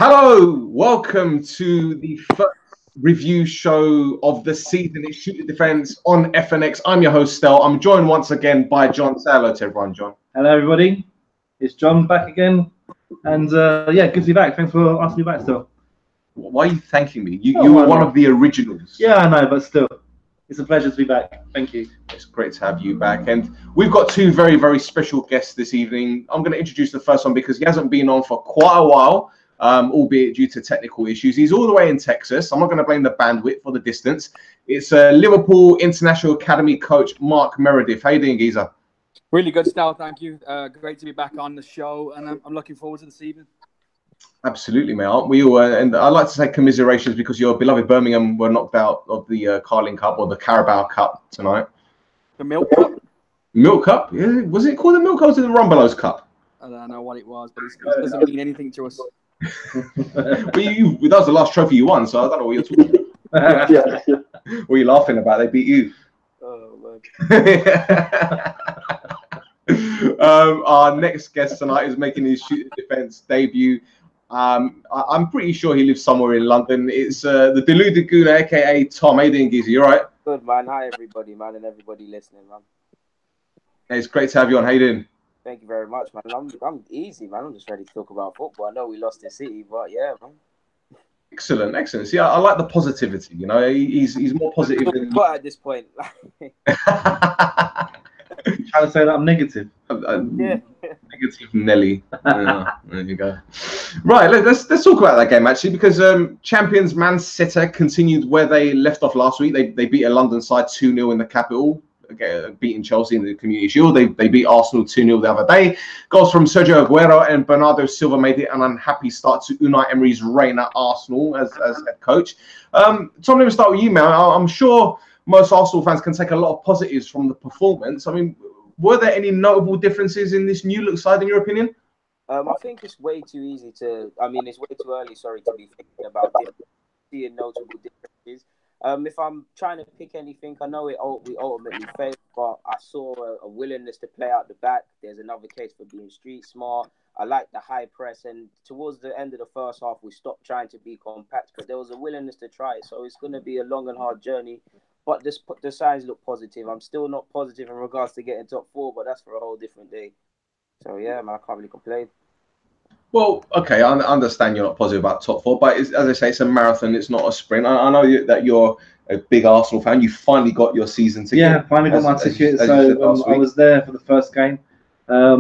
Hello, welcome to the first review show of the season. It's Shoot the Defense on FNX. I'm your host, Stel. I'm joined once again by John. Say hello to everyone, John. Hello, everybody. It's John back again. And yeah, good to be back. Thanks for asking me back, Stel. Why are you thanking me? You were one of the originals. Yeah, I know, but still, it's a pleasure to be back. Thank you. It's great to have you back. And we've got two very, very special guests this evening. I'm going to introduce the first one because he hasn't been on for quite a while. Albeit due to technical issues. He's all the way in Texas. I'm not going to blame the bandwidth for the distance. It's Liverpool International Academy coach Mark Meredith. How you doing, geezer? Really good, Stel. Thank you. Great to be back on the show, and I'm looking forward to this evening. Absolutely, mate. Aren't we all? And I'd like to say commiserations because your beloved Birmingham were knocked out of the Carling Cup or the Carabao Cup tonight. The Milk Cup? Milk Cup? Yeah. Was it called the Milk Cup or was it the Rumbelows Cup? I don't know what it was, but it doesn't mean anything to us. That was the last trophy you won, so I don't know what you're talking about. Yeah. What are you laughing about? They beat you. Oh, man. Our next guest tonight is making his Shoot the Defense debut. I'm pretty sure he lives somewhere in London. It's the Deluded Gooner, aka Tom. How you doing, Geezy? You all right? Good, man. Hi, everybody, man, and everybody listening, man. Hey, it's great to have you on. How you doing? Thank you very much, man. I'm easy, man. I'm just ready to talk about football. I know we lost to City, but yeah, man. Excellent, excellent. See, I like the positivity. You know, he's more positive than But at this point, Trying to say that I'm negative. yeah. Negative Nelly. Yeah, there you go. Right, let's talk about that game actually, because champions Man City continued where they left off last week. They beat a London side 2-0 in the capital. Beating Chelsea in the Community Shield. They beat Arsenal 2-0 the other day. Goals from Sergio Aguero and Bernardo Silva made it an unhappy start to Unai Emery's reign at Arsenal as head coach. Tom, let me start with you, man. I'm sure most Arsenal fans can take a lot of positives from the performance. I mean, were there any notable differences in this new look side, in your opinion? I think it's way too easy to. I mean, it's way too early. Sorry, to be thinking about seeing notable differences. If I'm trying to pick anything, I know we ultimately failed, but I saw a willingness to play out the back. There's another case for being street smart. I like the high press, and towards the end of the first half, we stopped trying to be compact, but there was a willingness to try it. So it's going to be a long and hard journey, but the signs look positive. I'm still not positive in regards to getting top four, but that's for a whole different day. So yeah, man, I can't really complain. Well, okay, I understand you're not positive about top four, but as I say, it's a marathon. It's not a sprint. I know that you're a big Arsenal fan. You finally got your season ticket. Yeah, finally got my ticket. So I was there for the first game. Yeah,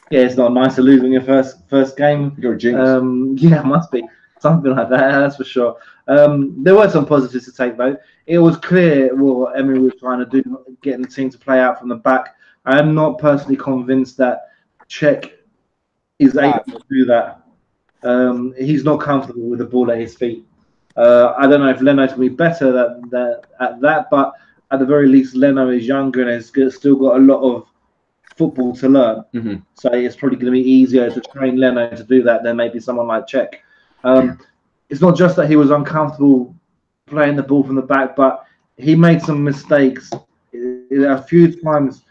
it's not nice to lose in your first game. You're a genius. Yeah, it must be something like that. That's for sure. There were some positives to take though. It was clear what Emery was trying to do, getting the team to play out from the back. I am not personally convinced that Czech is able to do that. He's not comfortable with the ball at his feet. I don't know if Leno can be better at that, but at the very least, Leno is younger and has still got a lot of football to learn. Mm-hmm. So it's probably going to be easier to train Leno to do that than maybe someone like Czech. It's not just that he was uncomfortable playing the ball from the back, but he made some mistakes a few times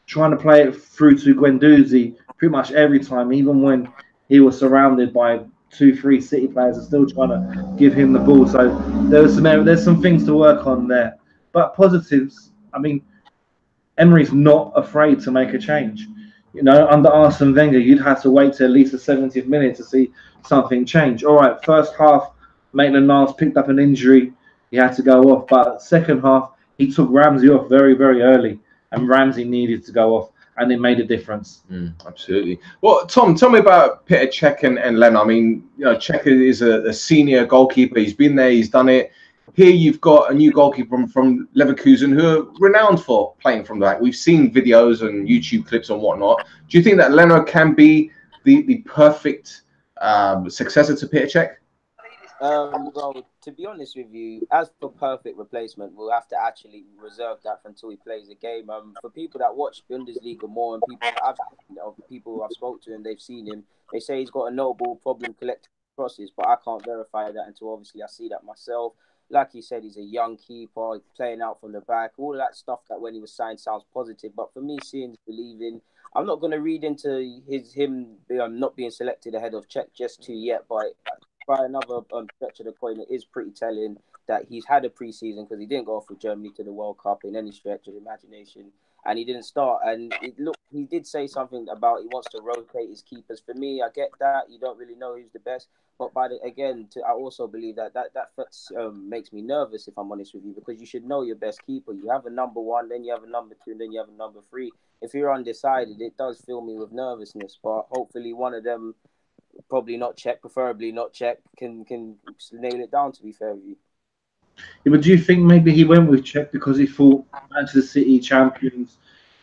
trying to play it through to Guendouzi pretty much every time, even when he was surrounded by 2-3 City players, are still trying to give him the ball. So there's some things to work on there. But positives, I mean, Emery's not afraid to make a change. You know, under Arsene Wenger, you'd have to wait till at least the 70th minute to see something change. All right, first half, Maitland-Niles picked up an injury. He had to go off. But second half, he took Ramsey off very, very early. And Ramsey needed to go off. And it made a difference. Absolutely. Well, Tom, tell me about Petr Cech and Leno. I mean, you know, Cech is a senior goalkeeper. He's been there. He's done it. Here you've got a new goalkeeper from Leverkusen who are renowned for playing from the back. We've seen videos and YouTube clips and whatnot. Do you think that Leno can be the perfect successor to Petr Cech? Well, to be honest with you, as for perfect replacement, we'll have to actually reserve that until he plays the game. For people that watch Bundesliga more and people I've spoke to and they've seen him, they say he's got a notable problem collecting crosses, but I can't verify that until obviously I see that myself. Like he said, he's a young keeper, playing out from the back, all of that stuff that when he was signed sounds positive. But for me, seeing is believing. I'm not going to read into him not being selected ahead of Czech just to yet, but by another stretch of the coin, it is pretty telling that he's had a pre-season because he didn't go off with Germany to the World Cup in any stretch of the imagination, and he didn't start. And he did say something about he wants to rotate his keepers. For me, I get that. You don't really know who's the best. But I also believe that makes me nervous, if I'm honest with you, because you should know your best keeper. You have a number one, then you have a number two, and then you have a number three. If you're undecided, it does fill me with nervousness. But hopefully one of them, probably not Czech, preferably not Czech, can nail it down, to be fair with you. Yeah, but do you think maybe he went with Czech because he thought Manchester City champions,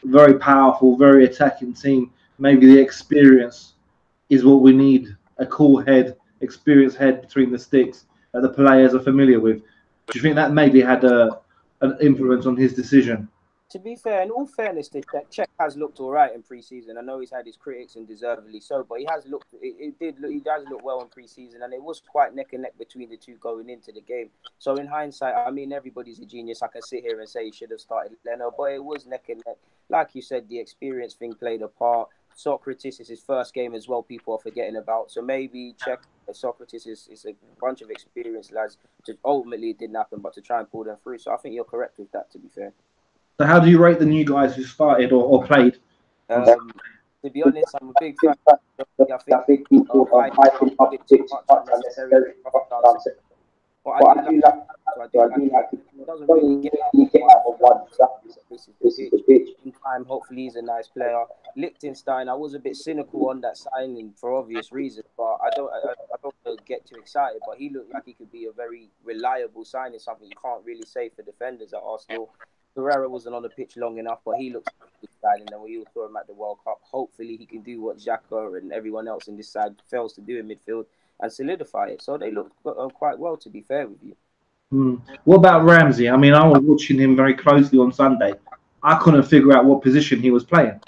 very powerful, very attacking team, maybe the experience is what we need, a cool head, experienced head between the sticks that the players are familiar with? Do you think that maybe had an influence on his decision? To be fair, in all fairness, Czech has looked all right in pre-season. I know he's had his critics, and deservedly so, but he has looked. He does look well in pre-season, and it was quite neck and neck between the two going into the game. So in hindsight, I mean, everybody's a genius. I can sit here and say he should have started Leno, but it was neck and neck. Like you said, the experience thing played a part. Socrates is his first game as well. People are forgetting about. So maybe Czech Socrates is a bunch of experienced lads. Ultimately, it didn't happen, but to try and pull them through. So I think you're correct with that. To be fair. So how do you rate the new guys who started or played? To be honest, I'm a big fan. I think people are hyping up a bit too much unnecessarily. But I do like it. It doesn't really get out of one. This is the pitch. In time, hopefully he's a nice player. Liechtenstein, I was a bit cynical on that signing for obvious reasons, but I don't get too excited. But he looked like he could be a very reliable signing, something you can't really say for defenders at Arsenal. Herrera wasn't on the pitch long enough, but he looks exciting, and we all saw him at the World Cup. Hopefully, he can do what Xhaka and everyone else in this side fails to do in midfield and solidify it. So they look quite well, to be fair with you. What about Ramsey? I mean, I was watching him very closely on Sunday. I couldn't figure out what position he was playing.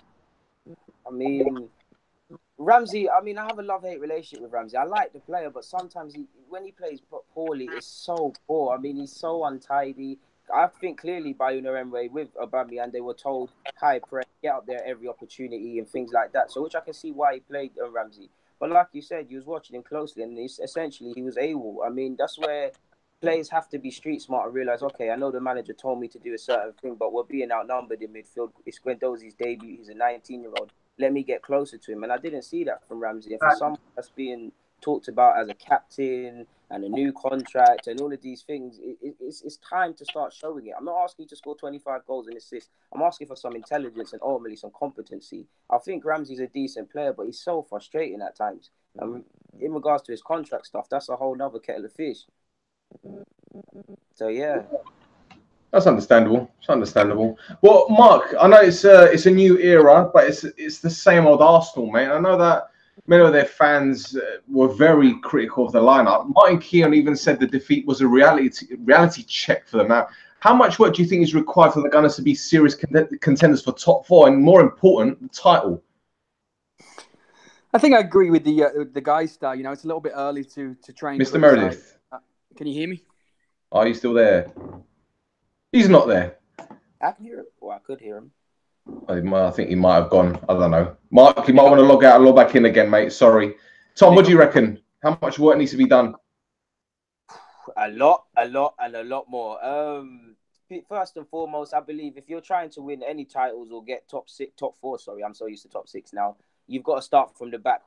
I mean, Ramsey, I have a love-hate relationship with Ramsey. I like the player, but sometimes when he plays poorly, it's so poor. I mean, he's so untidy. I think clearly by Emery with Bumpy, and they were told high press, get up there every opportunity and things like that. So which I can see why he played Ramsey. But like you said, you was watching him closely, and essentially he was AWOL. I mean, that's where players have to be street smart and realize, okay, I know the manager told me to do a certain thing, but we're being outnumbered in midfield. It's Guendouzi's debut. He's a 19-year-old. Let me get closer to him. And I didn't see that from Ramsey. And for someone that's being talked about as a captain and a new contract and all of these things, it's time to start showing it. I'm not asking you to score 25 goals and assists. I'm asking for some intelligence and ultimately some competency. I think Ramsey's a decent player, but he's so frustrating at times. In regards to his contract stuff, that's a whole nother kettle of fish. So yeah, that's understandable. It's understandable. Well, Mark, I know it's a new era, but it's the same old Arsenal, mate. I know that many of their fans were very critical of the lineup. Martin Keown even said the defeat was a reality check for them. Now, how much work do you think is required for the Gunners to be serious contenders for top four, and more important, the title? I think I agree with the guys, Star. You know, it's a little bit early to train. Mr. Meredith. Can you hear me? Are you still there? He's not there. I can hear him. Well, I could hear him. I think he might have gone. I don't know. Mark, you might want to log out and log back in again, mate. Sorry. Tom, what do you reckon? How much work needs to be done? A lot, and a lot more. First and foremost, I believe if you're trying to win any titles or get top four, sorry, I'm so used to top six now. You've got to start from the back.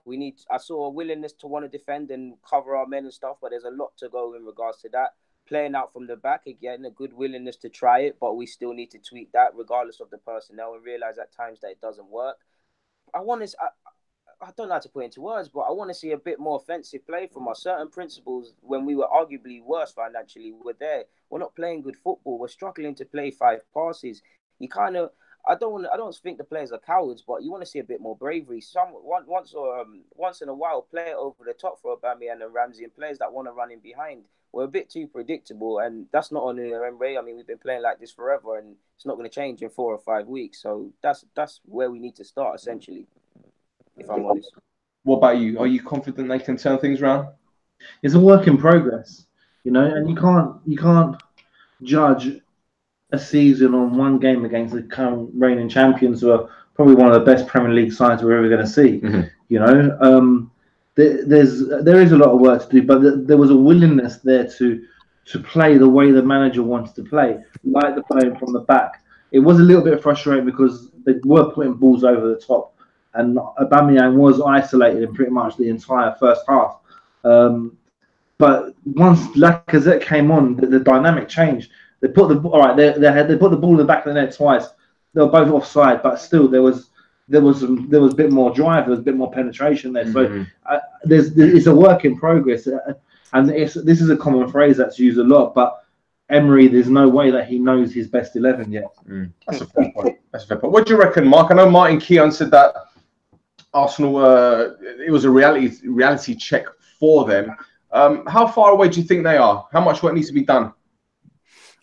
I saw a willingness to want to defend and cover our men and stuff, but there's a lot to go in regards to that. Playing out from the back, again, a good willingness to try it, but we still need to tweak that regardless of the personnel and realize at times that it doesn't work. I don't know how to put it into words, but I want to see a bit more offensive play from us. Certain principles, when we were arguably worse financially, were there. We're not playing good football. We're struggling to play 5 passes. I don't think the players are cowards, but you want to see a bit more bravery. Once in a while, play it over the top for Aubameyang and Ramsey, and players that want to run in behind. We're a bit too predictable, and that's not on the Emery. I mean, we've been playing like this forever, and it's not going to change in 4 or 5 weeks. So that's where we need to start, essentially, if I'm honest. What about you? Are you confident they can turn things around? It's a work in progress, you know, and you can't judge a season on one game against the current reigning champions, who are probably one of the best Premier League sides we're ever going to see. You know, there is a lot of work to do, but there was a willingness there to play the way the manager wanted to play, like the playing from the back. It was a little bit frustrating because they were putting balls over the top, and Aubameyang was isolated in pretty much the entire first half. But once Lacazette came on, the dynamic changed. They put the they put the ball in the back of the net twice. They were both offside, but still there was a bit more drive, there was a bit more penetration there. So it's a work in progress, and this is a common phrase that's used a lot. But Emery, there's no way that he knows his best 11 yet. That's a fair point. That's a fair point. What do you reckon, Mark? I know Martin Keown said that Arsenal, it was a reality check for them. How far away do you think they are? How much work needs to be done?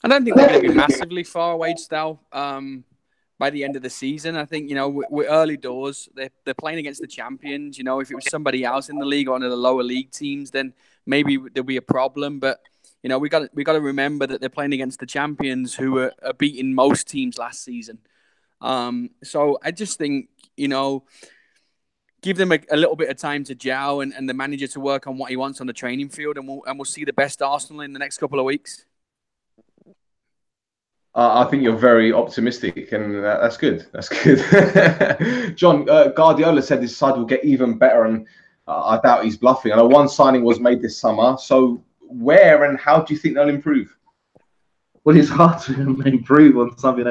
I don't think they're going to be massively far away, Stel, by the end of the season. I think, we're early doors. They're playing against the champions. If it was somebody else in the league or one of the lower league teams, then maybe there'll be a problem. But, we got to remember that they're playing against the champions who are beating most teams last season. So I just think, give them a little bit of time to gel and the manager to work on what he wants on the training field, and we'll see the best Arsenal in the next couple of weeks. I think you're very optimistic, and that's good. That's good. John, Guardiola said his side will get even better, and I doubt he's bluffing. I know one signing was made this summer. So where and how do you think they'll improve? Well, it's hard to improve on something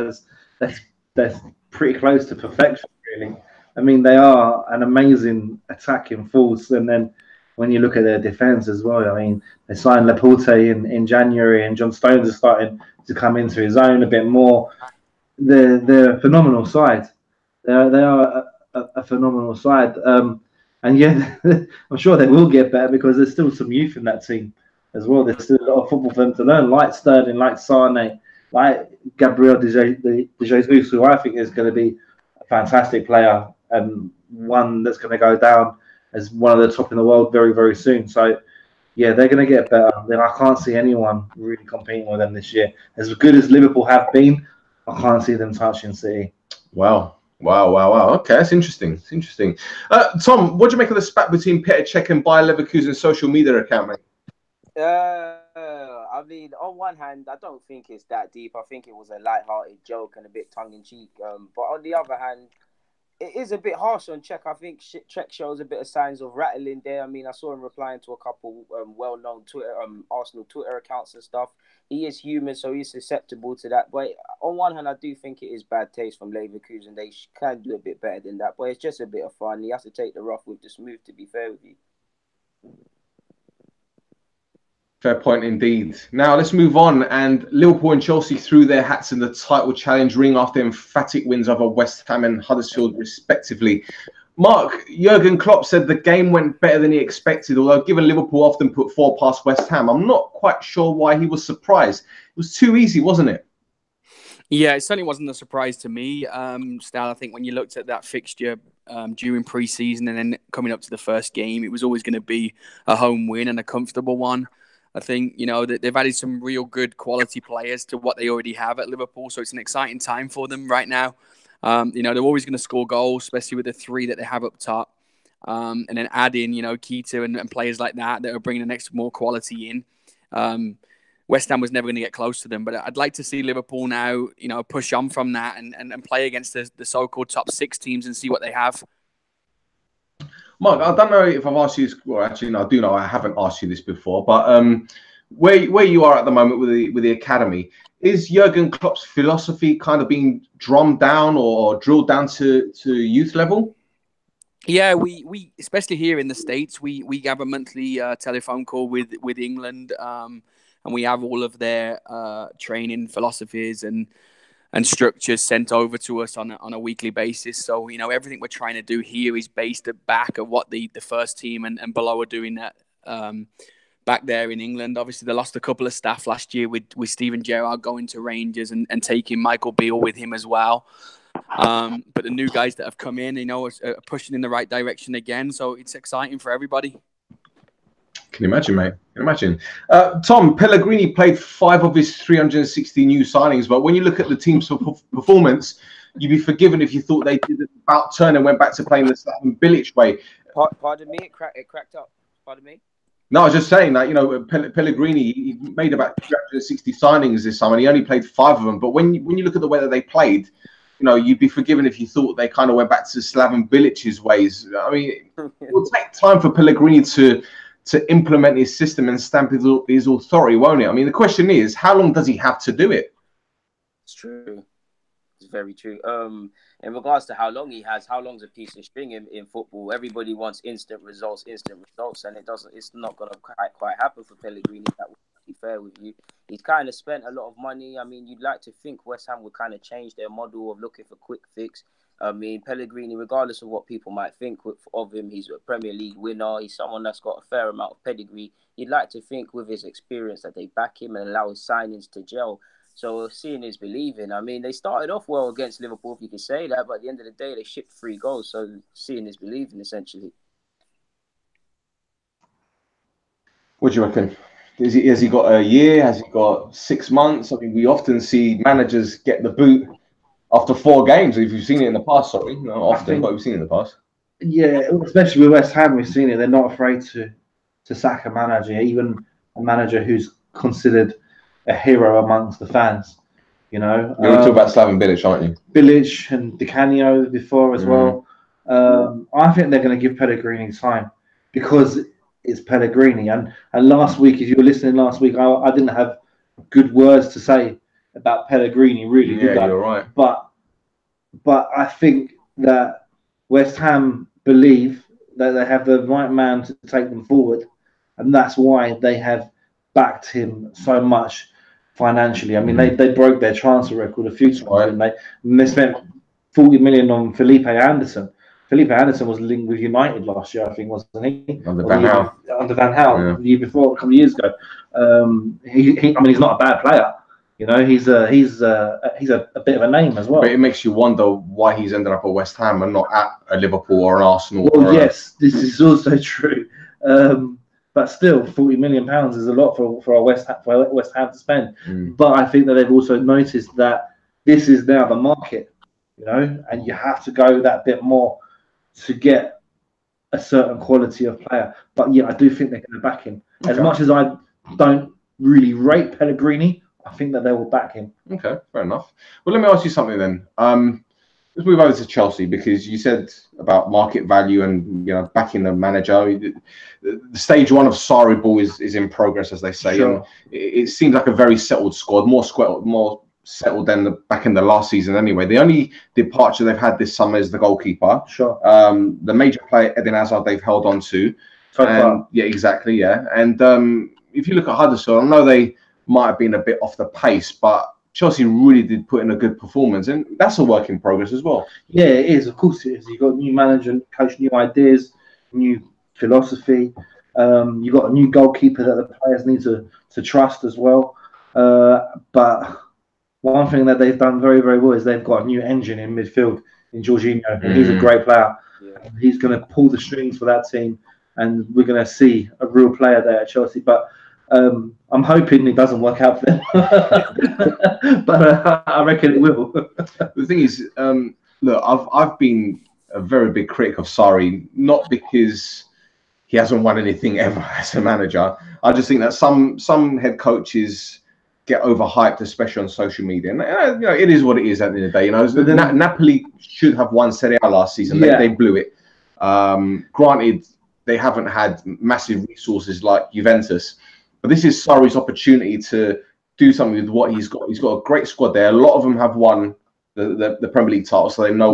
that's pretty close to perfection, really. I mean, they are an amazing attacking force, and then when you look at their defence as well, I mean, they signed Laporte in January, and John Stones is starting to come into his own a bit more. They're a phenomenal side. They are a phenomenal side, and yeah, I'm sure they will get better because there's still some youth in that team as well. There's still a lot of football for them to learn, like Sterling, like Sane, like Gabriel de Jesus, who I think is going to be a fantastic player and one that's going to go down as one of the top in the world very, very soon. So, yeah, they're going to get better. Then I can't see anyone really competing with them this year. As good as Liverpool have been, I can't see them touching City. Wow. Okay, that's interesting. It's interesting. Tom, what do you make of the spat between Petr Cech and Bayer Leverkusen's social media account, mate? I mean, on one hand, I don't think it's that deep. I think it was a light-hearted joke and a bit tongue-in-cheek. But on the other hand, it is a bit harsh on Cech. I think Cech shows a bit of signs of rattling there. I mean, I saw him replying to a couple well-known Arsenal Twitter accounts and stuff. He is human, so he's susceptible to that. But on one hand, I do think it is bad taste from Leverkusen. They can do a bit better than that. But it's just a bit of fun. He has to take the rough with the smooth, to be fair with you. Fair point indeed. Now let's move on. And Liverpool and Chelsea threw their hats in the title challenge ring after emphatic wins over West Ham and Huddersfield, respectively. Mark, Jurgen Klopp said the game went better than he expected, although given Liverpool often put 4 past West Ham, I'm not quite sure why he was surprised. It was too easy, wasn't it? Yeah, it certainly wasn't a surprise to me. Stal, I think when you looked at that fixture during pre-season and then coming up to the first game, it was always going to be a home win and a comfortable one. I think, they've added some real good quality players to what they already have at Liverpool. So it's an exciting time for them right now. They're always going to score goals, especially with the 3 that they have up top. And then add in, Keita and players like that are bringing an extra more quality in. West Ham was never going to get close to them. But I'd like to see Liverpool now, push on from that and play against the so-called top 6 teams and see what they have. Mark, I don't know if I've asked you this. Well, actually, no, I do know I haven't asked you this before. But where you are at the moment with the academy, is Jurgen Klopp's philosophy kind of being drummed down or drilled down to youth level? Yeah, we especially here in the States, we have a monthly telephone call with England, and we have all of their training philosophies and structures sent over to us on a weekly basis. So, everything we're trying to do here is based back at what the first team and below are doing that back there in England. Obviously, they lost a couple of staff last year with Steven Gerrard going to Rangers and taking Michael Beale with him as well. But the new guys that have come in, are pushing in the right direction again. So it's exciting for everybody. Can you imagine, mate? Can you imagine? Tom, Pellegrini played 5 of his 360 new signings, but when you look at the team's performance, you'd be forgiven if you thought they did about turn and went back to playing the Slaven Bilic way. Pardon me, it cracked up. Pardon me. No, I was just saying that, you know, Pellegrini, he made about 360 signings this summer, and he only played 5 of them. But when you look at the way that they played, you know, you'd be forgiven if you thought they kind of went back to Slaven Bilic's ways. I mean, it will take time for Pellegrini to implement his system and stamp his authority, won't it? I mean, the question is, how long does he have to do it? It's true. It's very true. In regards to how long he has, how long's a piece of string in football? Everybody wants instant results, and it's not going to quite happen for Pellegrini. That would be fair with you. He's kind of spent a lot of money. I mean, you'd like to think West Ham would kind of change their model of looking for quick fix. I mean, Pellegrini, regardless of what people might think of him, he's a Premier League winner. He's someone that's got a fair amount of pedigree. You'd like to think with his experience that they back him and allow his signings to gel. So seeing is believing. I mean, they started off well against Liverpool, if you can say that, but at the end of the day, they shipped 3 goals. So seeing is believing, essentially. What do you reckon? Has he got a year? Has he got 6 months? I mean, we often see managers get the boot after 4 games. If you've seen it in the past, sorry, not often, but we've seen it in the past. Yeah, especially with West Ham, we've seen it. They're not afraid to sack a manager, even a manager who's considered a hero amongst the fans. You know, you're talking about Slaven Bilic, aren't you? Bilic and Di Canio before as well. I think they're going to give Pellegrini time because it's Pellegrini. And last week, if you were listening last week, I didn't have good words to say about Pellegrini, really. Yeah, you're right. But I think that West Ham believe that they have the right man to take them forward, and that's why they have backed him so much financially. I mean, they broke their transfer record a few times, didn't they? And they spent 40 million on Felipe Anderson. Felipe Anderson was linked with United last year, I think, wasn't he? Under Van Gaal. Under Van Gaal, the year before, a couple of years ago. I mean, he's not a bad player. You know, he's a bit of a name as well. But it makes you wonder why he's ended up at West Ham and not at a Liverpool or an Arsenal. Well, yes, this is also true. But still, £40 million is a lot for West Ham to spend. But I think that they've also noticed that this is now the market, you know, and you have to go that bit more to get a certain quality of player. But yeah, I do think they're going to back him. Okay. As much as I don't really rate Pellegrini, I think that they will back him. Okay, fair enough. Well, let me ask you something then. Let's move over to Chelsea, because you said about market value and, you know, backing the manager. The stage 1 of Sarri ball is in progress, as they say. Sure. And it seems like a very settled squad, more settled than back in the last season anyway. The only departure they've had this summer is the goalkeeper. Sure. The major player, Eden Hazard, they've held on to. Yeah, exactly, yeah. And if you look at Huddersfield, I know they might have been a bit off the pace, but Chelsea really did put in a good performance, and that's a work in progress as well. Yeah, it is. Of course it is. You've got a new manager, coach, new ideas, new philosophy. You've got a new goalkeeper that the players need to trust as well. But one thing that they've done very, very well is they've got a new engine in midfield in Jorginho, and he's a great player. Yeah. He's going to pull the strings for that team, and we're going to see a real player there at Chelsea. But I'm hoping it doesn't work out for them, but I reckon it will. The thing is, look, I've been a very big critic of Sarri, not because he hasn't won anything ever as a manager. I just think that some head coaches get overhyped, especially on social media. And you know, it is what it is at the end of the day. You know, Napoli should have won Serie A last season. Yeah. They blew it. Granted, they haven't had massive resources like Juventus. But this is Sarri's opportunity to do something with what he's got. He's got a great squad there. A lot of them have won the Premier League title, so they know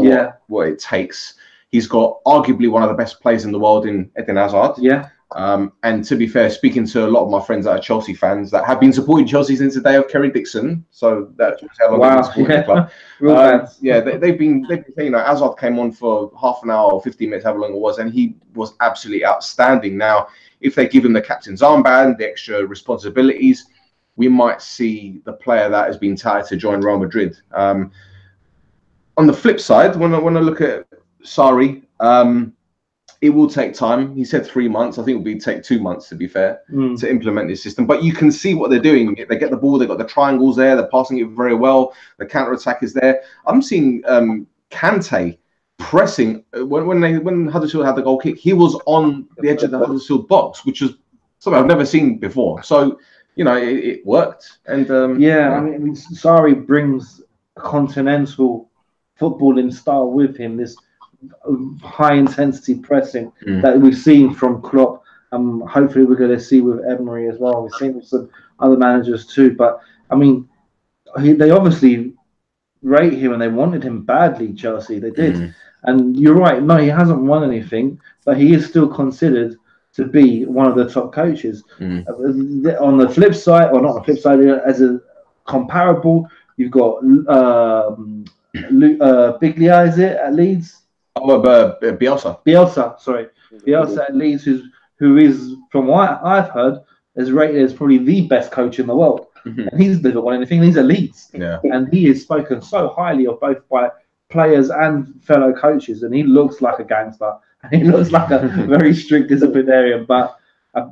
what it takes. He's got arguably one of the best players in the world in Eden Hazard. Yeah. And to be fair, speaking to a lot of my friends that are Chelsea fans that have been supporting Chelsea since the day of Kerry Dixon, so that's how long they've been supporting the club. They've been saying, you know, Hazard came on for half an hour or 15 minutes, however long it was, and he was absolutely outstanding. Now, if they give him the captain's armband, the extra responsibilities, we might see the player that has been touted to join Real Madrid. On the flip side, when I look at Sarri, it will take time. He said 3 months. I think it will take 2 months, to be fair, to implement this system. But you can see what they're doing. They get the ball. They've got the triangles there. They're passing it very well. The counter-attack is there. I'm seeing Kante pressing. When Huddersfield had the goal kick, he was on the edge of the Huddersfield box, which was something I've never seen before. So, it worked. And I mean, Sarri brings continental footballing style with him. This high intensity pressing that we've seen from Klopp. Hopefully we're going to see with Emery as well. We've seen with some other managers too. But I mean, they obviously rate him and they wanted him badly. Chelsea, they did. And you're right. No, he hasn't won anything, but he is still considered to be one of the top coaches. On the flip side, or not the flip side, as a comparable, you've got Biglia, is it, at Leeds? Bielsa. Bielsa at Leeds, who is, from what I've heard, is rated as probably the best coach in the world. And he's never won anything. He's at Leeds. And he is spoken so highly of both by players and fellow coaches. And he looks like a gangster. And he looks like a very strict disciplinarian. But, I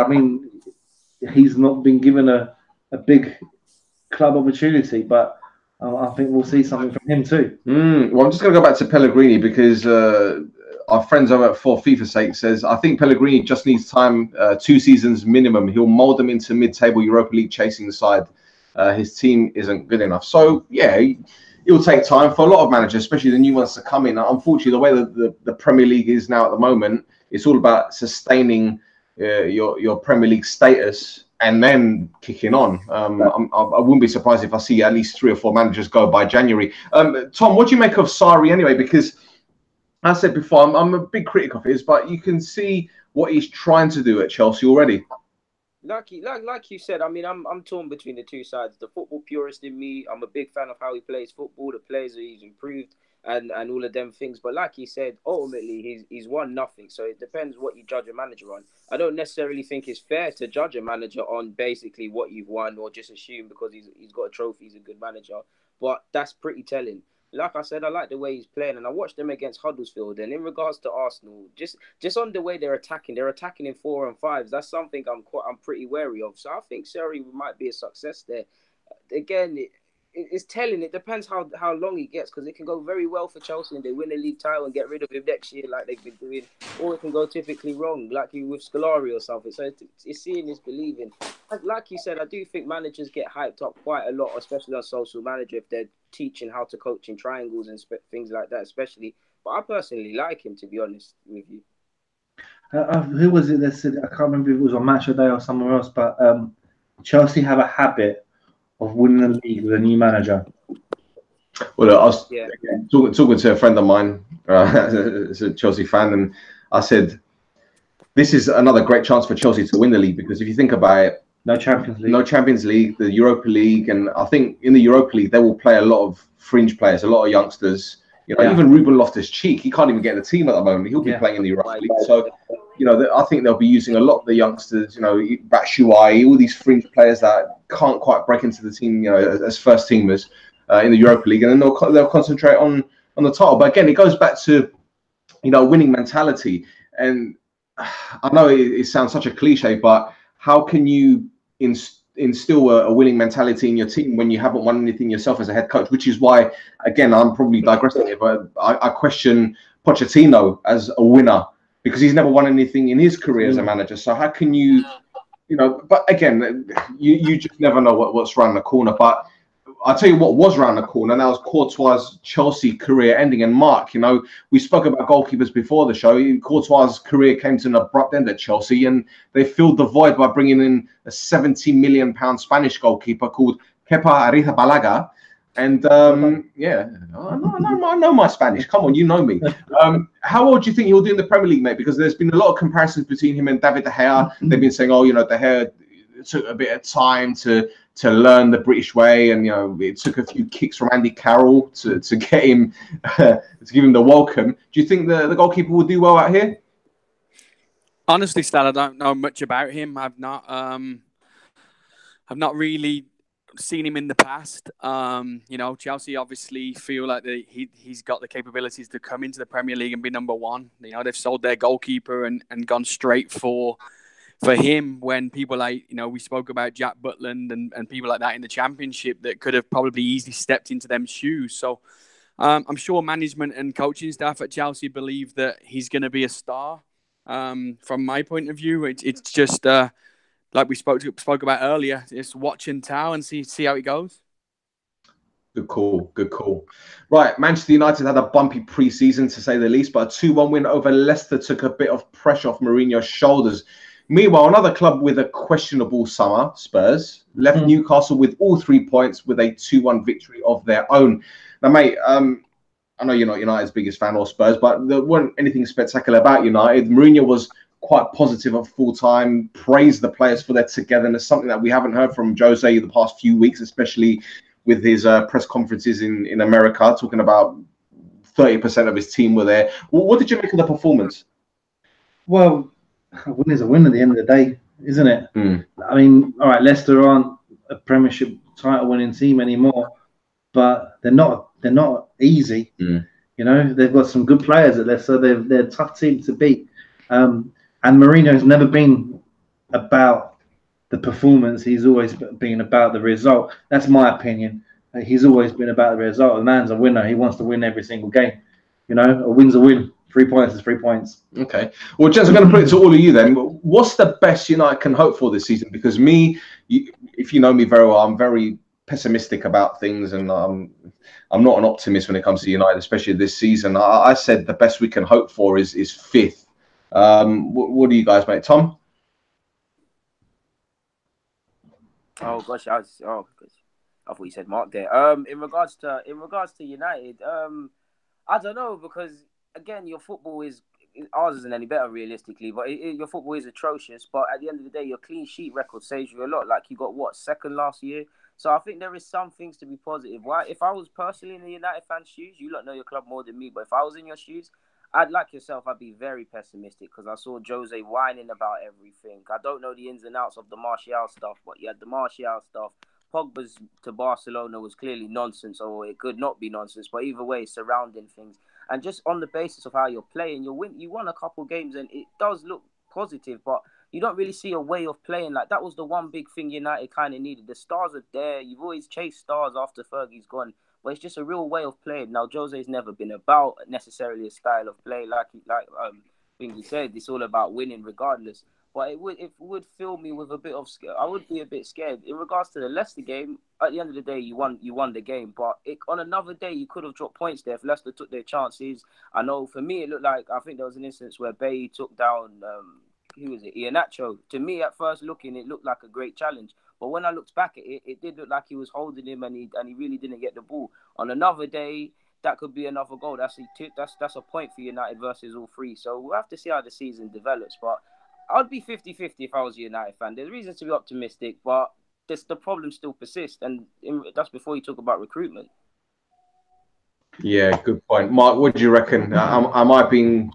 mean, he's not been given a big club opportunity. But I think we'll see something from him too. Well, I'm just going to go back to Pellegrini because our friends over at For FIFA's Sake says, I think Pellegrini just needs time, 2 seasons minimum. He'll mould them into mid-table Europa League chasing side. His team isn't good enough. So, it will take time for a lot of managers, especially the new ones to come in. Unfortunately, the way that the Premier League is now at the moment, it's all about sustaining your Premier League status and then kicking on. I wouldn't be surprised if I see at least 3 or 4 managers go by January. Tom, what do you make of Sarri anyway? Because I said before, I'm a big critic of his, but you can see what he's trying to do at Chelsea already. Like you said, I mean, I'm torn between the two sides. The football purist in me, I'm a big fan of how he plays football, the players that he's improved, and all of them things. But like he said, ultimately he's won nothing. So it depends what you judge a manager on. I don't necessarily think it's fair to judge a manager on basically what you've won or just assume because he's got a trophy, he's a good manager. But that's pretty telling. Like I said, I like the way he's playing, and I watched them against Huddersfield. And in regards to Arsenal, just on the way they're attacking in 4 and 5s. That's something I'm pretty wary of. So I think Sarri might be a success there. Again, it's telling. It depends how long he gets, because it can go very well for Chelsea and they win the league title and get rid of him next year like they've been doing, or it can go typically wrong, like with Scolari or something. So it's seeing is believing. Like you said, I do think managers get hyped up quite a lot, especially on social manager, if they're teaching how to coach in triangles and things like that, especially. But I personally like him, to be honest with you. Who was it that said, I can't remember if it was on Match of the Day or somewhere else, but Chelsea have a habit of winning the league with a new manager. Well, I was talking to a friend of mine, as a Chelsea fan, and I said, this is another great chance for Chelsea to win the league, because if you think about it, no Champions League, the Europa League, and I think in the Europa League they will play a lot of fringe players, a lot of youngsters. Even Ruben Loftus-Cheek, he can't even get in the team at the moment. He'll be playing in the Europa League. So, I think they'll be using a lot of the youngsters, Batshuayi, all these fringe players that can't quite break into the team, as first teamers in the Europa League, and then they'll concentrate on the title. But again, it goes back to, winning mentality. And I know it sounds such a cliche, but how can you instill a winning mentality in your team when you haven't won anything yourself as a head coach? Which is why, again, I'm probably digressing here, but I question Pochettino as a winner, because he's never won anything in his career as a manager. So how can you, but again, you just never know what's around the corner. But I'll tell you what was around the corner, and that was Courtois' Chelsea career ending. And Mark, we spoke about goalkeepers before the show. Courtois' career came to an abrupt end at Chelsea, and they filled the void by bringing in a £70 million Spanish goalkeeper called Kepa Arrizabalaga. And I know my Spanish. Come on, you know me. How old do you think he'll do in the Premier League, mate? Because there's been a lot of comparisons between him and David De Gea. They've been saying, De Gea took a bit of time to learn the British way, and it took a few kicks from Andy Carroll to get him to give him the welcome. Do you think the goalkeeper will do well out here? Honestly, Stel, I don't know much about him. I've not really seen him in the past. Chelsea obviously feel like he's got the capabilities to come into the Premier League and be number one. They've sold their goalkeeper and gone straight for him, when people like, we spoke about Jack Butland and people like that in the Championship that could have probably easily stepped into them shoes. So I'm sure management and coaching staff at Chelsea believe that he's going to be a star. From my point of view, it's just like we spoke about earlier, just watch and tell and see how it goes. Good call. Right, Manchester United had a bumpy pre-season, to say the least, but a 2-1 win over Leicester took a bit of pressure off Mourinho's shoulders. Meanwhile, another club with a questionable summer, Spurs, left Newcastle with all 3 points with a 2-1 victory of their own. Now, mate, I know you're not United's biggest fan or Spurs, but there wasn't anything spectacular about United. Mourinho was quite positive at full time, praised the players for their togetherness, something that we haven't heard from Jose the past few weeks, especially with his press conferences in America, talking about 30% of his team were there. What did you make of the performance? Well, a win is a win at the end of the day, isn't it? I mean, all right, Leicester aren't a Premiership title winning team anymore, but they're not easy. They've got some good players at Leicester. They're a tough team to beat. And Mourinho's never been about the performance. He's always been about the result. That's my opinion. He's always been about the result. The man's a winner. He wants to win every single game. A win's a win. 3 points is 3 points. Okay. Well, Jens, I'm going to put it to all of you then. What's the best United can hope for this season? Because if you know me very well, I'm very pessimistic about things, and I'm not an optimist when it comes to United, especially this season. I said the best we can hope for is fifth. What do you guys make, Tom? Oh gosh, I thought you said Mark there. In regards to United, I don't know, because again, your football ours isn't any better realistically, but your football is atrocious. But at the end of the day, your clean sheet record saves you a lot. Like, you got second last year. So I think there is some things to be positive. Why? If I was personally in the United fans' shoes, you lot know your club more than me, but if I was in your shoes, I'd be very pessimistic, because I saw Jose whining about everything. I don't know the ins and outs of the Martial stuff, but you had the Martial stuff. Pogba's to Barcelona was clearly nonsense, or it could not be nonsense, but either way, surrounding things. And just on the basis of how you're playing, you won a couple games, and it does look positive, but you don't really see a way of playing. Like, that was the one big thing United kind of needed. The stars are there. You've always chased stars after Fergie's gone, but it's just a real way of playing. Now, Jose's never been about necessarily a style of play, like Bingy said. It's all about winning regardless. But it would fill me with a bit of scare. I would be a bit scared. In regards to the Leicester game, at the end of the day, you won the game. But on another day, you could have dropped points there if Leicester took their chances. I know for me, it looked like, I think there was an instance where Bay took down, who was it? Iheanacho. To me, at first looking, it looked like a great challenge. But when I looked back at it, it did look like he was holding him, and he really didn't get the ball. On another day, that could be another goal. That's a point for United versus all three. So we'll have to see how the season develops. But I'd be 50-50 if I was a United fan. There's reasons to be optimistic, but the problem still persists. And that's before you talk about recruitment. Yeah, good point. Mark, what do you reckon? Am I being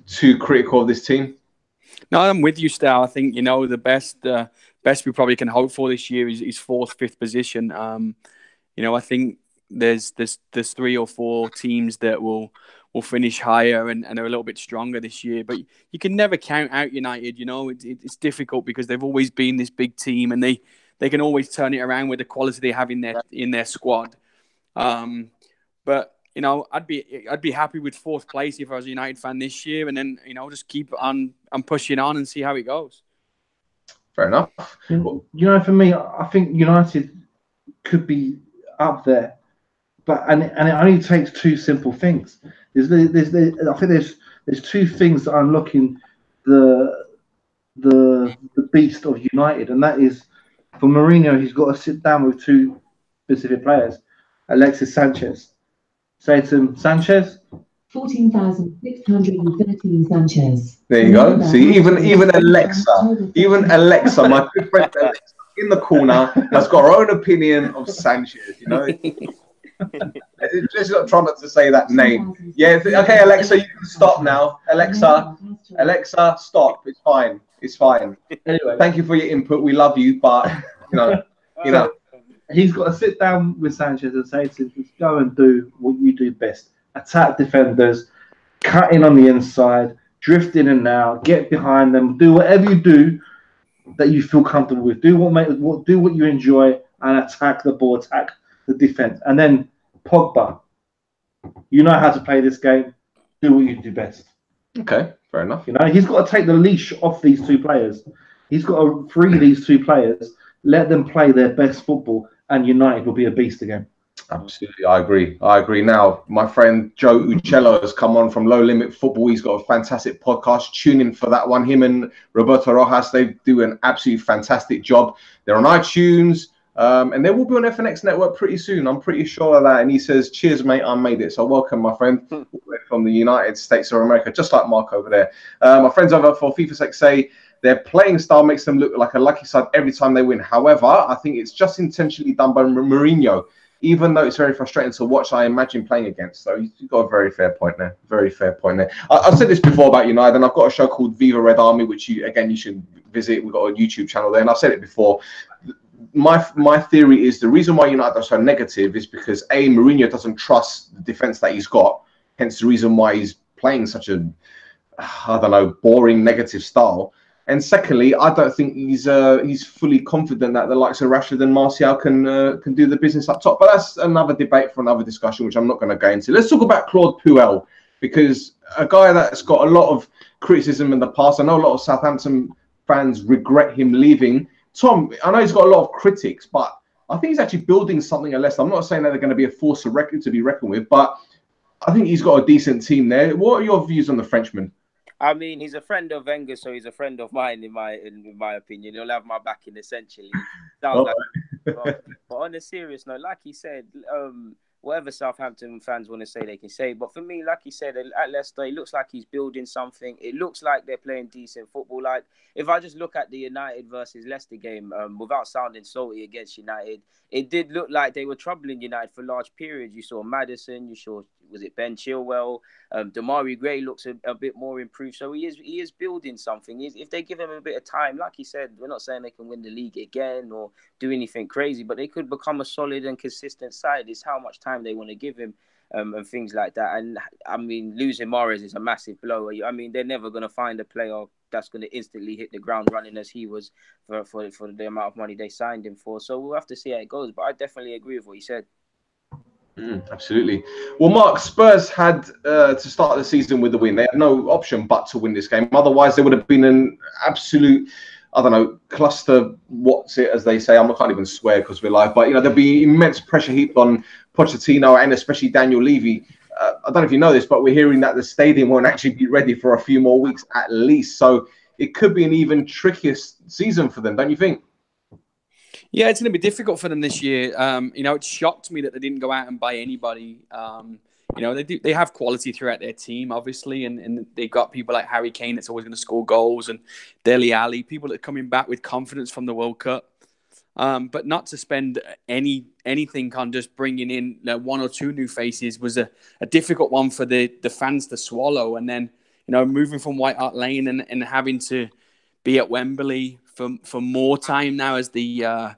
too critical of this team? No, I'm with you, Stel. I think, the best we probably can hope for this year is fourth, fifth position. I think there's 3 or 4 teams that will finish higher and are a little bit stronger this year. But you can never count out United. It's difficult because they've always been this big team, and they can always turn it around with the quality they have in their squad. But I'd be happy with 4th place if I was a United fan this year, and then just keep on pushing on and see how it goes. Fair enough. For me, I think United could be up there, and it only takes 2 simple things. I think there's 2 things that are unlocking the beast of United, and that is, for Mourinho, he's got to sit down with 2 specific players. Alexis Sanchez. Say to him, Sanchez. 14,613 Sanchez. There you go. See, even Alexa, my good friend Alexa, in the corner, has got her own opinion of Sanchez. Just try not to say that name. Yeah. Okay, Alexa, you can stop now. Alexa, stop. It's fine. Anyway, thank you for your input. We love you, but he's got to sit down with Sanchez and say to him, just go and do what you do best. Attack defenders, cut in on the inside, drift in and out, get behind them, do whatever you do that you feel comfortable with. Do what you enjoy and attack the ball, attack the defense. And then Pogba, you know how to play this game. Do what you do best. Okay, fair enough. You know, he's got to take the leash off these two players. He's got to free these two players, let them play their best football, and United will be a beast again. Absolutely, I agree. Now, my friend Joe Uccello has come on from Low Limit Football. He's got a fantastic podcast. Tune in for that one. Him and Roberto Rojas, they do an absolutely fantastic job. They're on iTunes, and they will be on FNX Network pretty soon. I'm pretty sure of that. And he says, cheers, mate, I made it. So welcome, my friend, from the United States of America, just like Mark over there. My friends over for FIFA Sec say their playing style makes them look like a lucky side every time they win. However, I think it's just intentionally done by Mourinho. Even though it's very frustrating to watch, I imagine playing against. So you've got a very fair point there. Very fair point there. I've said this before about United, and I've got a show called Viva Red Army, which you should visit. We've got a YouTube channel there, and I've said it before. My theory is the reason why United are so negative is because Mourinho doesn't trust the defense that he's got. Hence the reason why he's playing such a, I don't know, boring, negative style. And secondly, I don't think he's fully confident that the likes of Rashford and Martial can do the business up top. But that's another debate for another discussion, which I'm not going to go into. Let's talk about Claude Puel, because a guy that's got a lot of criticism in the past. I know a lot of Southampton fans regret him leaving. Tom, I know he's got a lot of critics, but I think he's actually building something at Leicester. I'm not saying that they're going to be a force to be reckoned with, but I think he's got a decent team there. What are your views on the Frenchman? I mean, he's a friend of Wenger, so he's a friend of mine in my opinion. He'll have my backing essentially. Sounds but on a serious note, like he said, whatever Southampton fans want to say, they can say. But for me, like he said, at Leicester, it looks like he's building something. It looks like they're playing decent football. Like, if I just look at the United versus Leicester game, without sounding salty against United, it did look like they were troubling United for large periods. You saw Maddison, you saw, was it Ben Chilwell? Damari Gray looks a bit more improved. So he is building something. If they give him a bit of time, like he said, we're not saying they can win the league again or do anything crazy, but they could become a solid and consistent side. It's how much time they want to give him and things like that. And I mean, losing Mahrez is a massive blow. I mean, they're never going to find a player that's going to instantly hit the ground running as he was for the amount of money they signed him for. So we'll have to see how it goes. But I definitely agree with what he said. Absolutely. Well, Mark, Spurs had to start the season with the win. They had no option but to win this game. Otherwise, there would have been an absolute, I don't know, cluster, what's it, as they say. I can't even swear because we're live. But, there'd be immense pressure heaped on Pochettino and especially Daniel Levy. I don't know if you know this, but we're hearing that the stadium won't actually be ready for a few more weeks at least. So it could be an even trickier season for them, don't you think? Yeah, it's going to be difficult for them this year. It shocked me that they didn't go out and buy anybody. They have quality throughout their team, obviously, and they've got people like Harry Kane that's always going to score goals, and Dele Alli, people that are coming back with confidence from the World Cup. But not to spend anything on just bringing in one or two new faces was a difficult one for the fans to swallow. And then, moving from White Hart Lane and having to be at Wembley for more time now as the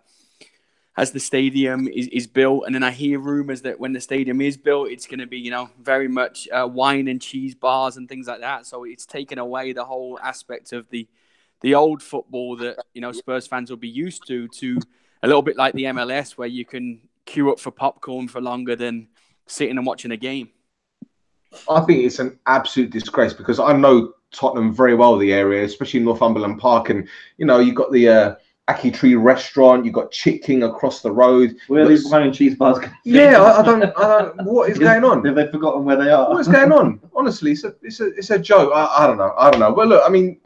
stadium is built. And then I hear rumours that when the stadium is built, it's going to be, very much wine and cheese bars and things like that. So it's taken away the whole aspect of the old football that, Spurs fans will be used to a little bit like the MLS, where you can queue up for popcorn for longer than sitting and watching a game. I think it's an absolute disgrace because I know Tottenham very well, the area, especially Northumberland Park. And, you've got the Aki Tree restaurant, you've got Chick King across the road. Where are these wine and cheese bars? Yeah, I don't what is going on? Have they forgotten where they are? What is going on? Honestly, it's a joke. I don't know. Well, look, I mean,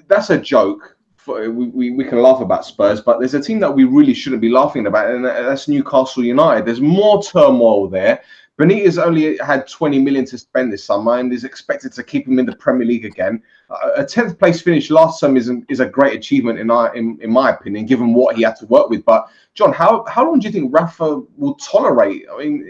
that's a joke. We can laugh about Spurs, but there's a team that we really shouldn't be laughing about, and that's Newcastle United. There's more turmoil there. Benitez only had 20 million to spend this summer and is expected to keep him in the Premier League again. A 10th place finish last summer is a great achievement in my opinion, given what he had to work with. But John, how long do you think Rafa will tolerate? I mean,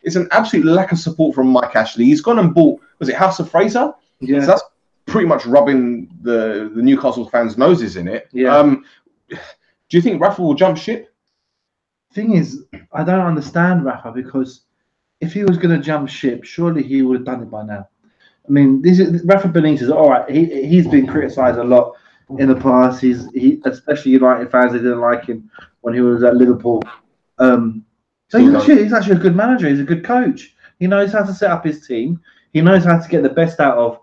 it's an absolute lack of support from Mike Ashley. He's gone and bought, was it House of Fraser? Yeah. So that's pretty much rubbing the Newcastle fans' noses in it. Yeah. Do you think Rafa will jump ship? Thing is, I don't understand Rafa because if he was going to jump ship, surely he would have done it by now. I mean, this is Rafa Benitez. All right, he's been criticised a lot in the past. Especially United fans, they didn't like him when he was at Liverpool. So he's actually a good manager. He's a good coach. He knows how to set up his team. He knows how to get the best out of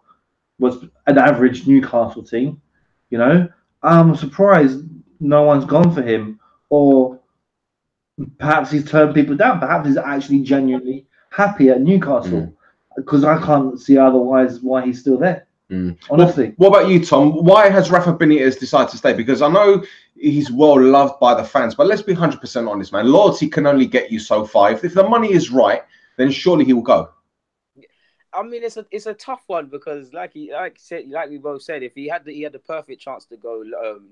what's an average Newcastle team. You know, I'm surprised no one's gone for him, or perhaps he's turned people down. Perhaps he's actually genuinely happy at Newcastle, because I can't see otherwise why he's still there. Honestly. What about you, Tom? Why has Rafa Benitez decided to stay? Because I know he's well loved by the fans, but let's be 100% honest, man. Loyalty can only get you so far. If the money is right, then surely he will go. I mean, it's a tough one because, like we both said, if he had the perfect chance to go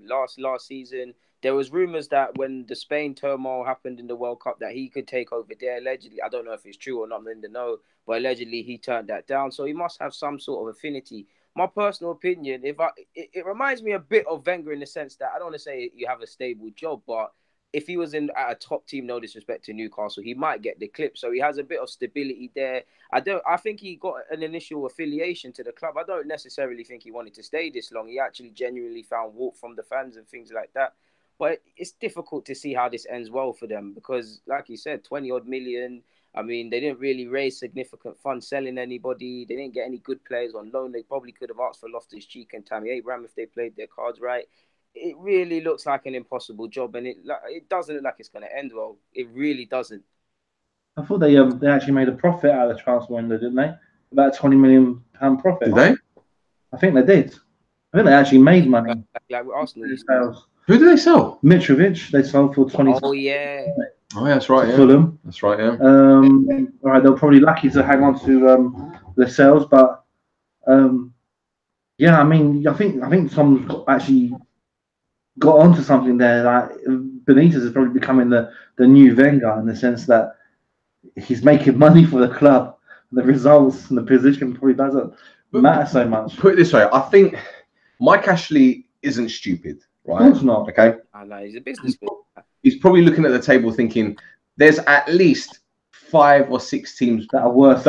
last season. There was rumours that when the Spain turmoil happened in the World Cup that he could take over there. Allegedly, I don't know if it's true or not, I'm in the know, but allegedly he turned that down. So he must have some sort of affinity. My personal opinion, it reminds me a bit of Wenger in the sense that I don't want to say you have a stable job, but if he was at a top team, no disrespect to Newcastle, he might get the clip. So he has a bit of stability there. I think he got an initial affiliation to the club. I don't necessarily think he wanted to stay this long. He actually genuinely found warmth from the fans and things like that. But it's difficult to see how this ends well for them because, like you said, 20-odd million. I mean, they didn't really raise significant funds selling anybody. They didn't get any good players on loan. They probably could have asked for Loftus-Cheek and Tammy Abraham if they played their cards right. It really looks like an impossible job, and it doesn't look like it's going to end well. It really doesn't. I thought they actually made a profit out of the transfer window, didn't they? About £20 million profit. Did they? I think they did. I think they actually made money. Like with Arsenal. Who did they sell? Mitrovic. They sold for 20. Oh yeah. Oh yeah, that's right. Yeah. Fulham. That's right. Yeah. All right, they're probably lucky to hang on to the sales, but yeah, I mean, I think Tom's actually got onto something there. Like Benitez is probably becoming the new Wenger in the sense that he's making money for the club. The results and the position probably doesn't matter so much. Put it this way, I think Mike Ashley isn't stupid, right? Of course not. Okay. I know he's a businessman. He's probably looking at the table thinking, there's at least 5 or 6 teams that are worse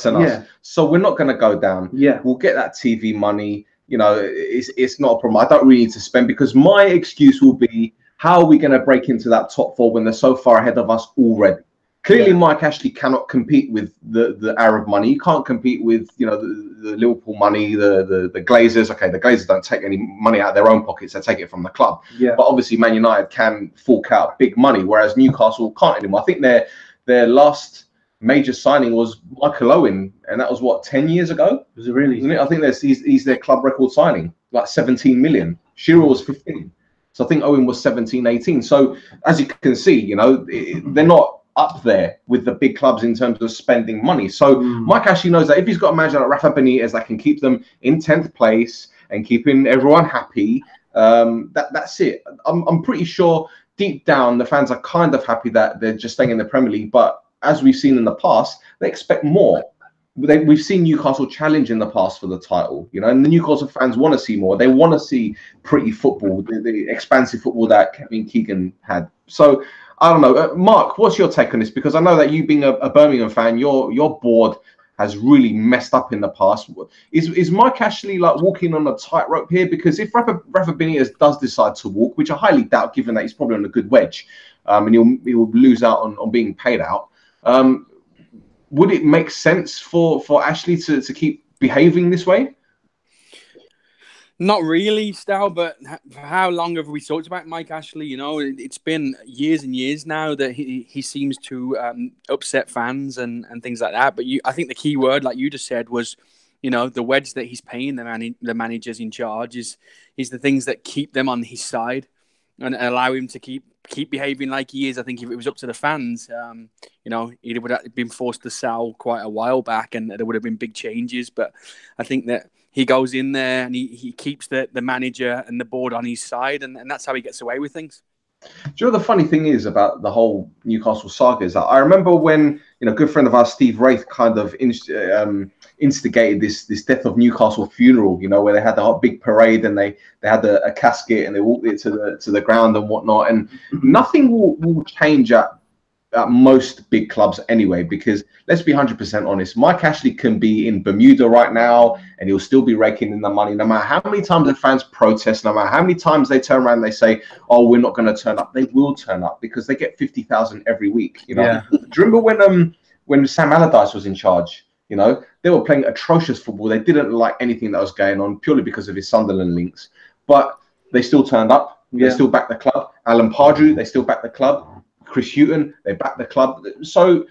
than us. So we're not going to go down. Yeah. We'll get that TV money. You know, it's not a problem. I don't really need to spend because my excuse will be, how are we going to break into that top 4 when they're so far ahead of us already? Clearly, Mike Ashley cannot compete with the Arab money. You can't compete with, you know, the Liverpool money, the Glazers. Okay, the Glazers don't take any money out of their own pockets. They take it from the club. Yeah. But obviously, Man United can fork out big money, whereas Newcastle can't anymore. I think their last major signing was Michael Owen, and that was, what, 10 years ago? Was it really? Isn't it? I think he's their club record signing, like 17 million. Shearer was 15. So I think Owen was 17, 18. So as you can see, you know, they're not up there with the big clubs in terms of spending money. So Mike Ashley knows that if he's got a manager like Rafa Benitez that can keep them in 10th place and keeping everyone happy, that's it. I'm pretty sure deep down the fans are kind of happy that they're just staying in the Premier League. But as we've seen in the past, they expect more. We've seen Newcastle challenge in the past for the title, you know, and the Newcastle fans want to see more. They want to see pretty football, the expansive football that Kevin Keegan had. So I don't know, Mark, what's your take on this? Because I know that you being a Birmingham fan, your board has really messed up in the past. Is Mike Ashley like walking on a tightrope here? Because if Rafa Benitez does decide to walk, which I highly doubt, given that he's probably on a good wedge, and he'll lose out on being paid out, would it make sense for Ashley to keep behaving this way? Not really, Stel, but how long have we talked about Mike Ashley? You know, it's been years and years now that he seems to upset fans and things like that. But I think the key word, like you just said, was, you know, the wedge that he's paying the managers in charge is the things that keep them on his side and allow him to keep behaving like he is. I think if it was up to the fans, you know, he would have been forced to sell quite a while back and there would have been big changes. But I think that he goes in there and he keeps the manager and the board on his side, and that's how he gets away with things. Do you know the funny thing is about the whole Newcastle saga is that I remember when a good friend of ours, Steve Wraith, kind of instigated this Death of Newcastle funeral. Where they had the whole big parade and they had a casket and they walked it to the ground and whatnot. And nothing will change at most big clubs anyway, because let's be 100% honest, Mike Ashley can be in Bermuda right now and he'll still be raking in the money no matter how many times the fans protest, no matter how many times they turn around and they say, oh, we're not going to turn up. They will turn up because they get 50,000 every week. Yeah. Do you remember when Sam Allardyce was in charge? They were playing atrocious football. They didn't like anything that was going on purely because of his Sunderland links, but they still turned up. They still backed the club. Alan Pardew, they still backed the club. Chris Hughton, they back the club. So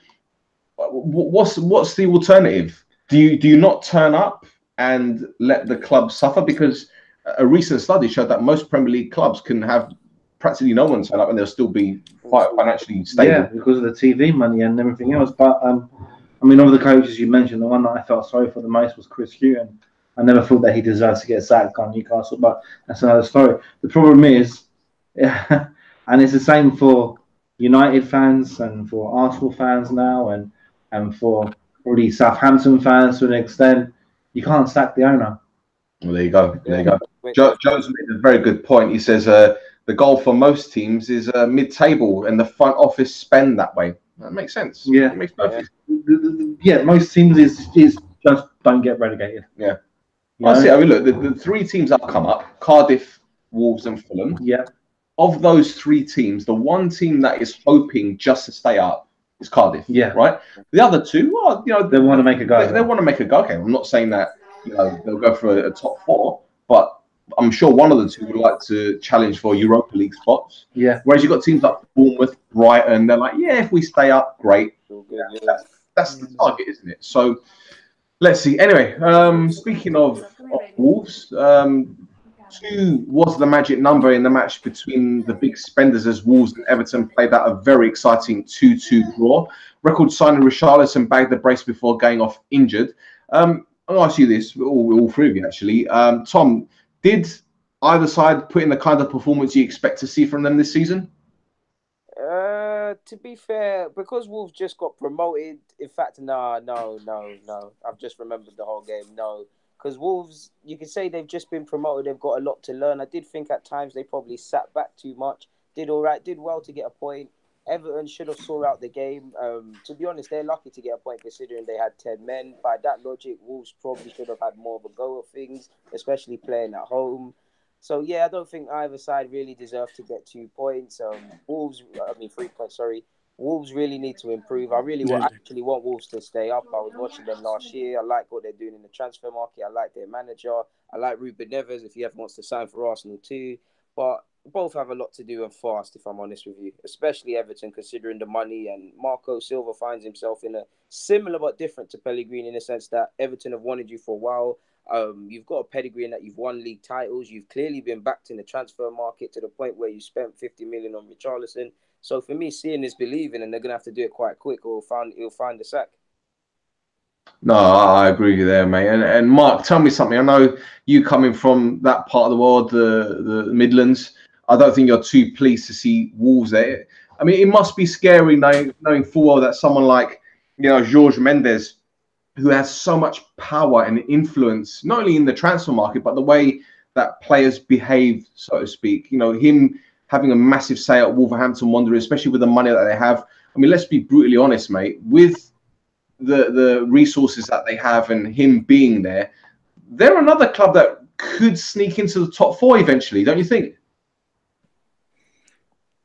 what's the alternative? Do you not turn up and let the club suffer? Because a recent study showed that most Premier League clubs can have practically no one turn up and they'll still be quite financially stable. Yeah, because of the TV money and everything else. But of the coaches you mentioned, the one that I felt sorry for the most was Chris Hughton. I never thought that he deserved to get sacked on Newcastle, but that's another story. The problem is, and it's the same for United fans and for Arsenal fans now and for already Southampton fans to an extent, you can't sack the owner. Well, there you go. Joe's made a very good point. He says the goal for most teams is mid-table and the front office spend that way. That makes sense. Yeah. It makes perfect sense. Yeah, most teams is just don't get relegated. Yeah. I see. Look, the three teams that have come up, Cardiff, Wolves and Fulham. Yeah. Of those three teams, the one team that is hoping just to stay up is Cardiff. Yeah. Right. The other two, well, they want to make a go. They want to make a go. Okay, I'm not saying that they'll go for a top four, but I'm sure one of the two would like to challenge for Europa League spots. Yeah. Whereas you've got teams like Bournemouth, Brighton, they're like, yeah, if we stay up, great. That's the target, isn't it? So let's see. Anyway, speaking of Wolves, 2 was the magic number in the match between the big spenders as Wolves and Everton played out a very exciting 2-2 draw. Record signing Richarlison bagged the brace before going off injured. I'll ask you this, all three of you actually. Tom, did either side put in the kind of performance you expect to see from them this season? To be fair, because Wolves just got promoted, in fact, no. I've just remembered the whole game, no. Because Wolves, you can say they've just been promoted. They've got a lot to learn. I did think at times they probably sat back too much. Did all right. Did well to get a point. Everton should have saw out the game. To be honest, they're lucky to get a point considering they had 10 men. By that logic, Wolves probably should have had more of a go of things, especially playing at home. So, yeah, I don't think either side really deserved to get 2 points. 3 points, sorry. Wolves really need to improve. I actually want Wolves to stay up. I was watching them last year. I like what they're doing in the transfer market. I like their manager. I like Ruben Neves if he ever wants to sign for Arsenal too. But both have a lot to do and fast, if I'm honest with you. Especially Everton, considering the money. And Marco Silva finds himself in a similar but different to Pellegrini in the sense that Everton have wanted you for a while. You've got a pedigree in that you've won league titles. You've clearly been backed in the transfer market to the point where you spent 50 million on Richarlison. So for me, seeing is believing, and they're gonna have to do it quite quick, or he'll find the sack. No, I agree with you there, mate. And Mark, tell me something. I know you coming from that part of the world, the Midlands. I don't think you're too pleased to see Wolves there. I mean, it must be scary knowing full well that someone like Jorge Mendes, who has so much power and influence, not only in the transfer market, but the way that players behave, so to speak. Him having a massive say at Wolverhampton Wanderers, especially with the money that they have. I mean, let's be brutally honest, mate. With the resources that they have and him being there, they're another club that could sneak into the top 4 eventually, don't you think?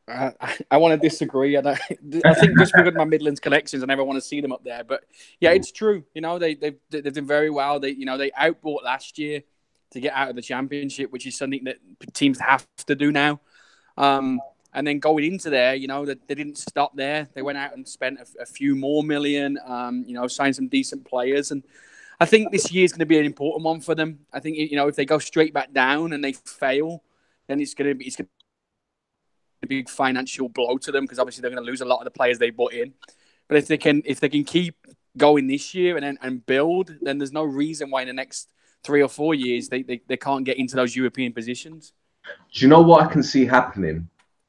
I want to disagree. I think just because of my Midlands connections, I never want to see them up there. But yeah, it's true. They've done very well. They outbought last year to get out of the Championship, which is something that teams have to do now. And then going into there, they didn't stop there. They went out and spent a few more million, signed some decent players. And I think this year is going to be an important one for them. I think, if they go straight back down and they fail, then it's going to be a big financial blow to them because obviously they're going to lose a lot of the players they brought in. But if they can keep going this year and build, then there's no reason why in the next 3 or 4 years they can't get into those European positions. Do you know what I can see happening?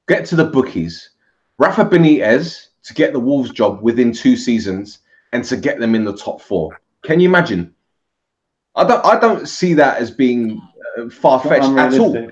get to the bookies, Rafa Benitez to get the Wolves job within 2 seasons and to get them in the top 4. Can you imagine? I don't see that as being far-fetched at all.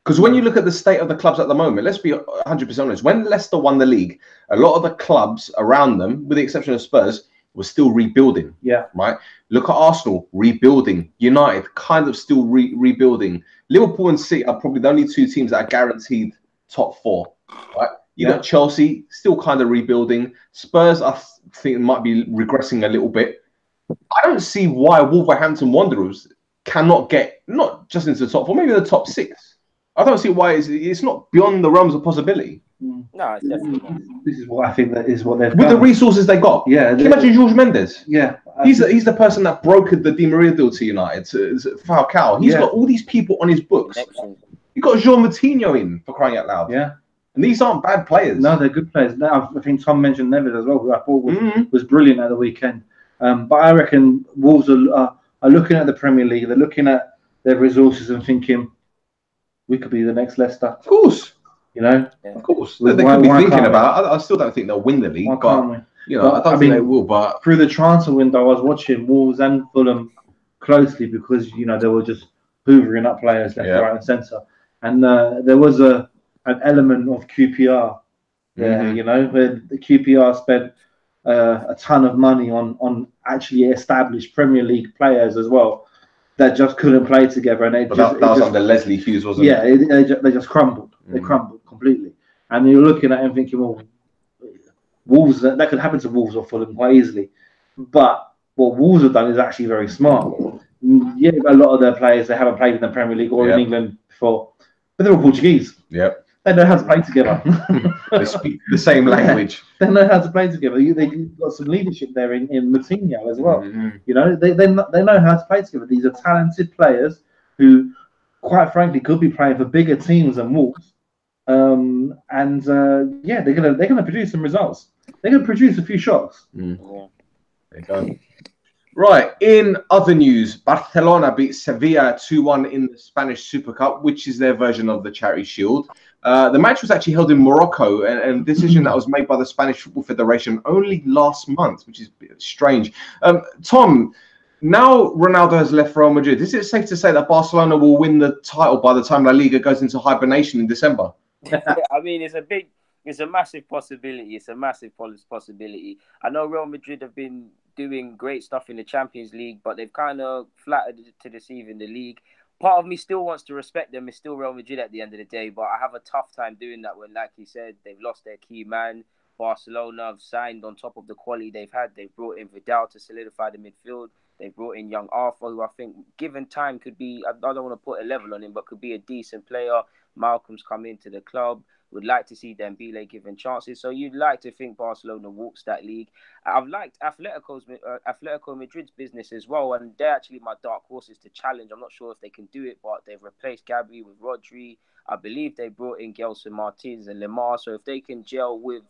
Because when you look at the state of the clubs at the moment, let's be 100% honest. When Leicester won the league, a lot of the clubs around them, with the exception of Spurs, were still rebuilding. Yeah. Right? Look at Arsenal, rebuilding. United, kind of still rebuilding. Liverpool and City are probably the only 2 teams that are guaranteed top 4. Right? You got Chelsea, still kind of rebuilding. Spurs, I think, might be regressing a little bit. I don't see why Wolverhampton Wanderers cannot get, not just into the top 4, maybe the top 6. I don't see why it's not beyond the realms of possibility. No, it's definitely not. This is what I think that is what they've With done. the resources they got. Yeah. Can you imagine Jorge Mendes? Yeah. He's the person that brokered the Di Maria deal to United, to Falcao. He's got all these people on his books. You got João Moutinho in, for crying out loud. Yeah. And these aren't bad players. No, they're good players. Now, I think Tom mentioned Neves as well, who I thought was brilliant at the weekend. But I reckon Wolves are looking at the Premier League. They're looking at their resources and thinking, we could be the next Leicester. Of course. You know? Yeah. Of course. They could be thinking about it. I still don't think they'll win the league. But, you know, I don't think they will. But through the transfer window, I was watching Wolves and Fulham closely because, you know, they were just hoovering up players left, right and centre. And there was an element of QPR there, you know, where the QPR spent a ton of money on actually established Premier League players as well that just couldn't play together. And that was under Leslie Hughes, wasn't it? Yeah, they just crumbled. They crumbled completely. And you're looking at him thinking, well, Wolves, that could happen to Wolves or Fulham quite easily. But what Wolves have done is actually very smart. Yeah, a lot of their players, they haven't played in the Premier League or in England before, but they're all Portuguese. Yep. They know how to play together. They speak the same language. They know how to play together. They got some leadership there in Moutinho as well. You know, they know how to play together. These are talented players who, quite frankly, could be playing for bigger teams than Wolves. Yeah, they're gonna produce some results. They're gonna produce a few shocks. There you go. Right, in other news, Barcelona beat Sevilla 2-1 in the Spanish Super Cup, which is their version of the Charity Shield. The match was actually held in Morocco, and a decision that was made by the Spanish Football Federation only last month, which is strange. Tom, now Ronaldo has left Real Madrid. Is it safe to say that Barcelona will win the title by the time La Liga goes into hibernation in December? I mean, it's a massive possibility. It's a massive possibility. I know Real Madrid have been doing great stuff in the Champions League, but they've kind of flattered to deceive in the league. Part of me still wants to respect them. It's still Real Madrid at the end of the day, but I have a tough time doing that when, like you said, they've lost their key man. Barcelona have signed on top of the quality they've had. They've brought in Vidal to solidify the midfield. They've brought in young Arthur, who I think, given time, could be, I don't want to put a level on him, but could be a decent player. Malcolm's come into the club. Would like to see Dembele given chances. So you'd like to think Barcelona walks that league. I've liked Atletico Madrid's business as well, and they're actually my dark horses to challenge. I'm not sure if they can do it, but they've replaced Gabi with Rodri. I believe they brought in Gelson Martins and Lemar. So if they can gel with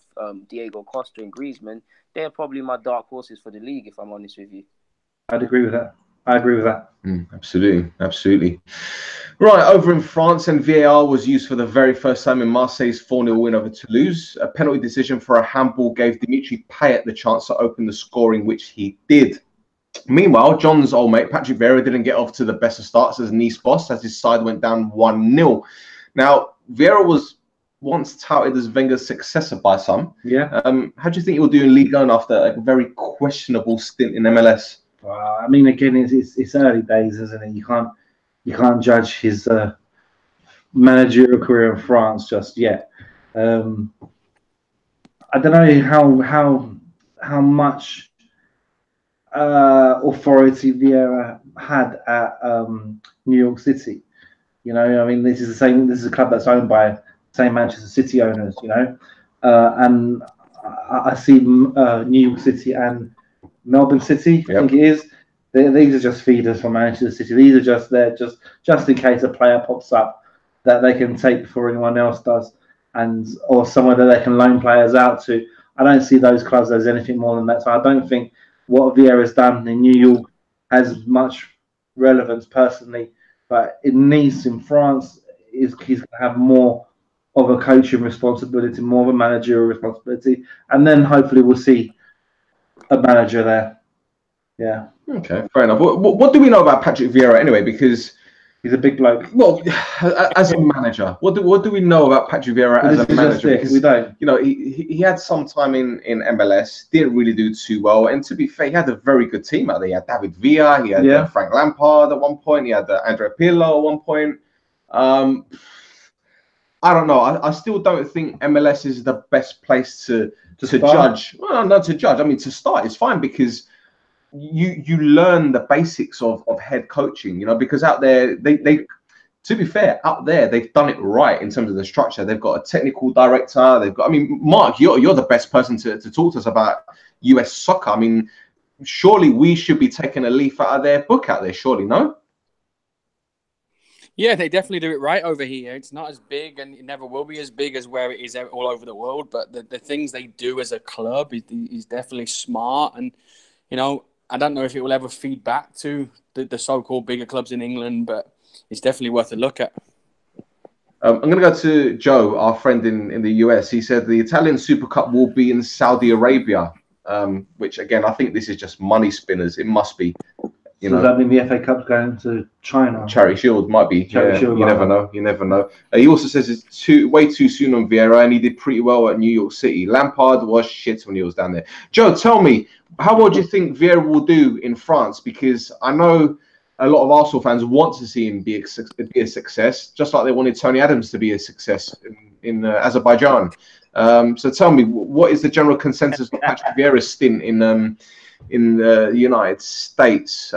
Diego Costa and Griezmann, they're probably my dark horses for the league, if I'm honest with you. I'd agree with that. I agree with that. Absolutely. Right, over in France, and VAR was used for the very first time in Marseille's 4-0 win over Toulouse. A penalty decision for a handball gave Dimitri Payet the chance to open the scoring, which he did. Meanwhile, John's old mate, Patrick Vieira, didn't get off to the best of starts as Nice boss, as his side went down 1-0. Now, Vieira was once touted as Wenger's successor by some. Yeah. How do you think he'll do in Ligue 1 after a very questionable stint in MLS? I mean, again, it's early days, isn't it? You can't judge his managerial career in France just yet. I don't know how much authority Vieira had at New York City. You know, I mean, this is a club that's owned by the same Manchester City owners. You know, and I see New York City and Melbourne City, I think it is. These are just feeders for Manchester City. These are just there just in case a player pops up that they can take before anyone else does, or somewhere that they can loan players out to. I don't see those clubs as anything more than that. So I don't think what Vieira's done in New York has much relevance personally. But in Nice, in France, he's going to have more of a coaching responsibility, more of a managerial responsibility, and then hopefully we'll see a manager there. Yeah. Okay, fair enough. What do we know about Patrick Vieira anyway? Because he's a big bloke. Well, as a manager, what do we know about Patrick Vieira as a manager? Because we don't. You know, he had some time in MLS, didn't really do too well. And to be fair, he had a very good team out there. He had David Villa, he had Frank Lampard at one point, he had Andrea Pirlo at one point. I don't know. I still don't think MLS is the best place to judge. Well, not to judge. I mean, to start, it's fine because you learn the basics of head coaching, you know, because out there they to be fair, out there they've done it right in terms of the structure. They've got a technical director. They've got, I mean, Mark, you're the best person to talk to us about US soccer. I mean, surely we should be taking a leaf out of their book out there, surely, no? Yeah, they definitely do it right over here. It's not as big, and it never will be as big as where it is all over the world. But the things they do as a club is definitely smart. And, you know, I don't know if it will ever feed back to the so-called bigger clubs in England, but it's definitely worth a look at. I'm going to go to Joe, our friend in the US. He said the Italian Super Cup will be in Saudi Arabia, which, again, I think this is just money spinners. It must be. You know, does that mean the FA Cup's going to China? Charity Shield might be. Shield, you never know. You never know. He also says it's way too soon on Vieira, and he did pretty well at New York City. Lampard was shit when he was down there. Joe, tell me, how well do you think Vieira will do in France? Because I know a lot of Arsenal fans want to see him be a success, just like they wanted Tony Adams to be a success in Azerbaijan. So tell me, what is the general consensus of Patrick Vieira's stint in the United States?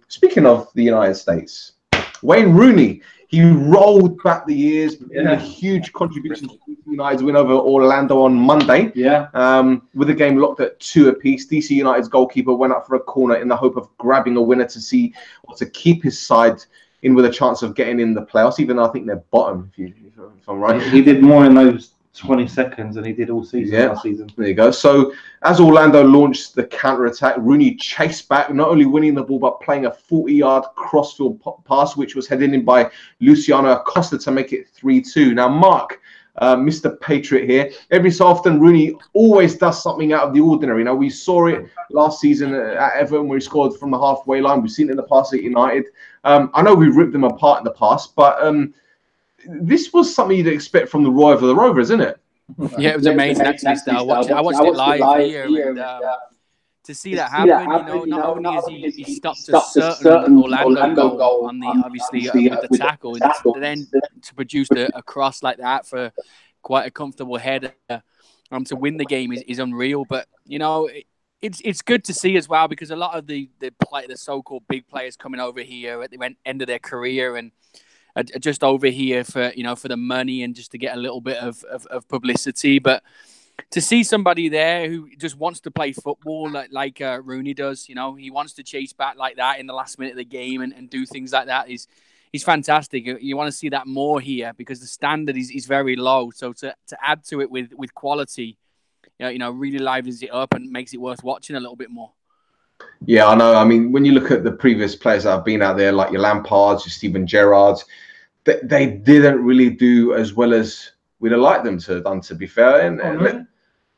Speaking of the United States, Wayne Rooney, he rolled back the years, made a huge contribution to United's win over Orlando on Monday. With the game locked at 2 apiece, DC United's goalkeeper went up for a corner in the hope of grabbing a winner to keep his side in with a chance of getting in the playoffs, even though I think they're bottom, if I'm right. He did more in those 20 seconds than he did all season last season. There you go. So as Orlando launched the counter-attack, Rooney chased back, not only winning the ball, but playing a 40-yard crossfield pass, which was headed in by Luciano Acosta to make it 3-2. Now, Mark, Mr. Patriot here, every so often, Rooney always does something out of the ordinary. Now, we saw it last season at Everton where he scored from the halfway line. We've seen it in the past at United. I know we've ripped them apart in the past, but this was something you'd expect from the Roy of the Rovers, isn't it? Yeah, it was amazing. Actually, I watched it live here, and to see that happen, not only has he stopped a certain Orlando goal on the obviously with the tackle, and then to produce a cross like that for quite a comfortable header to win the game is unreal. But you know, it's good to see as well, because a lot of the so-called big players coming over here at the end of their career and just over here for the money and just to get a little bit of publicity. But to see somebody there who just wants to play football like Rooney does, he wants to chase back like that in the last minute of the game and do things like that is fantastic. You want to see that more here because the standard is very low. So to add to it with quality, really livens it up and makes it worth watching a little bit more. Yeah, I know. I mean, when you look at the previous players that have been out there, like your Lampards, your Steven Gerrards, they didn't really do as well as we'd have liked them to have done, to be fair. And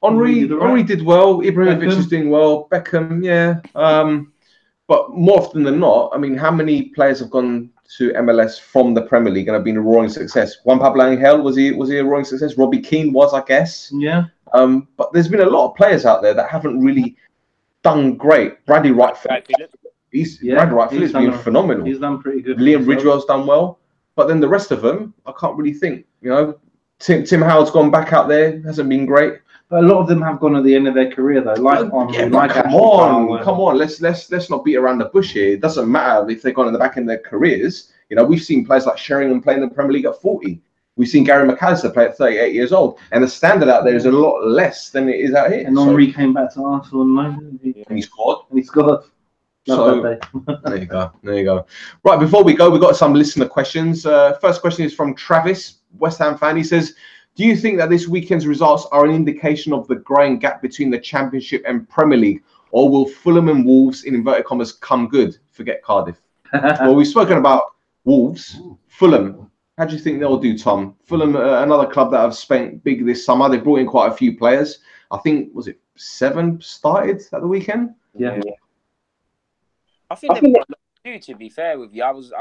Henry did well. Ibrahimovic is doing well. Beckham, yeah. But more often than not, I mean, how many players have gone to MLS from the Premier League and have been a roaring success? Juan Pablo Angel, was he a roaring success? Robbie Keane was, I guess. Yeah. But there's been a lot of players out there that haven't really done great. Bradley Wright-Phillips. Bradley Wright-Phillips has been phenomenal. He's done pretty good. Liam Ridgewell's done well. But then the rest of them, I can't really think. Tim Howard's gone back out there, hasn't been great. But a lot of them have gone at the end of their career though. Come on. Let's not beat around the bush here. It doesn't matter if they've gone in the back end of their careers. We've seen players like Sheringham playing in the Premier League at 40. We've seen Gary McAllister play at 38 years old, and the standard out there is a lot less than it is out here. And Henry came back to Arsenal and he scored. So there you go. Right, before we go, we've got some listener questions. First question is from Travis, West Ham fan. He says, do you think that this weekend's results are an indication of the growing gap between the Championship and Premier League, or will Fulham and Wolves, in inverted commas, come good? Forget Cardiff. Well, we've spoken about Wolves, Fulham. How do you think they'll do, Tom? Fulham, another club that have spent big this summer. They brought in quite a few players. I think, was it 7 started at the weekend? Yeah. I think they've got a lot to do, to be fair with you. I was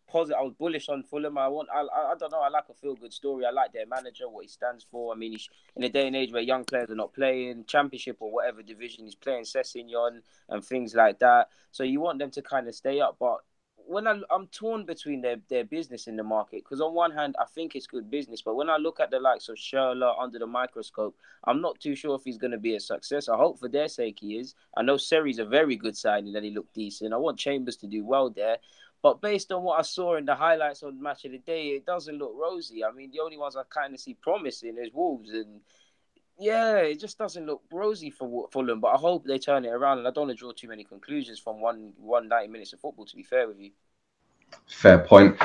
positive. I was bullish on Fulham. I don't know. I like a feel good story. I like their manager, what he stands for. I mean, in a day and age where young players are not playing Championship or whatever division he's playing, Sessignon and things like that. So you want them to kind of stay up, but when I'm torn between their business in the market, because on one hand I think it's good business, but when I look at the likes of Schürrle under the microscope, I'm not too sure if he's going to be a success. I hope for their sake he is. I know Seri's a very good signing and he looked decent. I want Chambers to do well there, but based on what I saw in the highlights on Match of the Day, it doesn't look rosy. I mean, the only ones I kind of see promising is Wolves, and yeah, it just doesn't look rosy for Fulham, but I hope they turn it around, and I don't want to draw too many conclusions from one 90 minutes of football, to be fair with you. Fair point.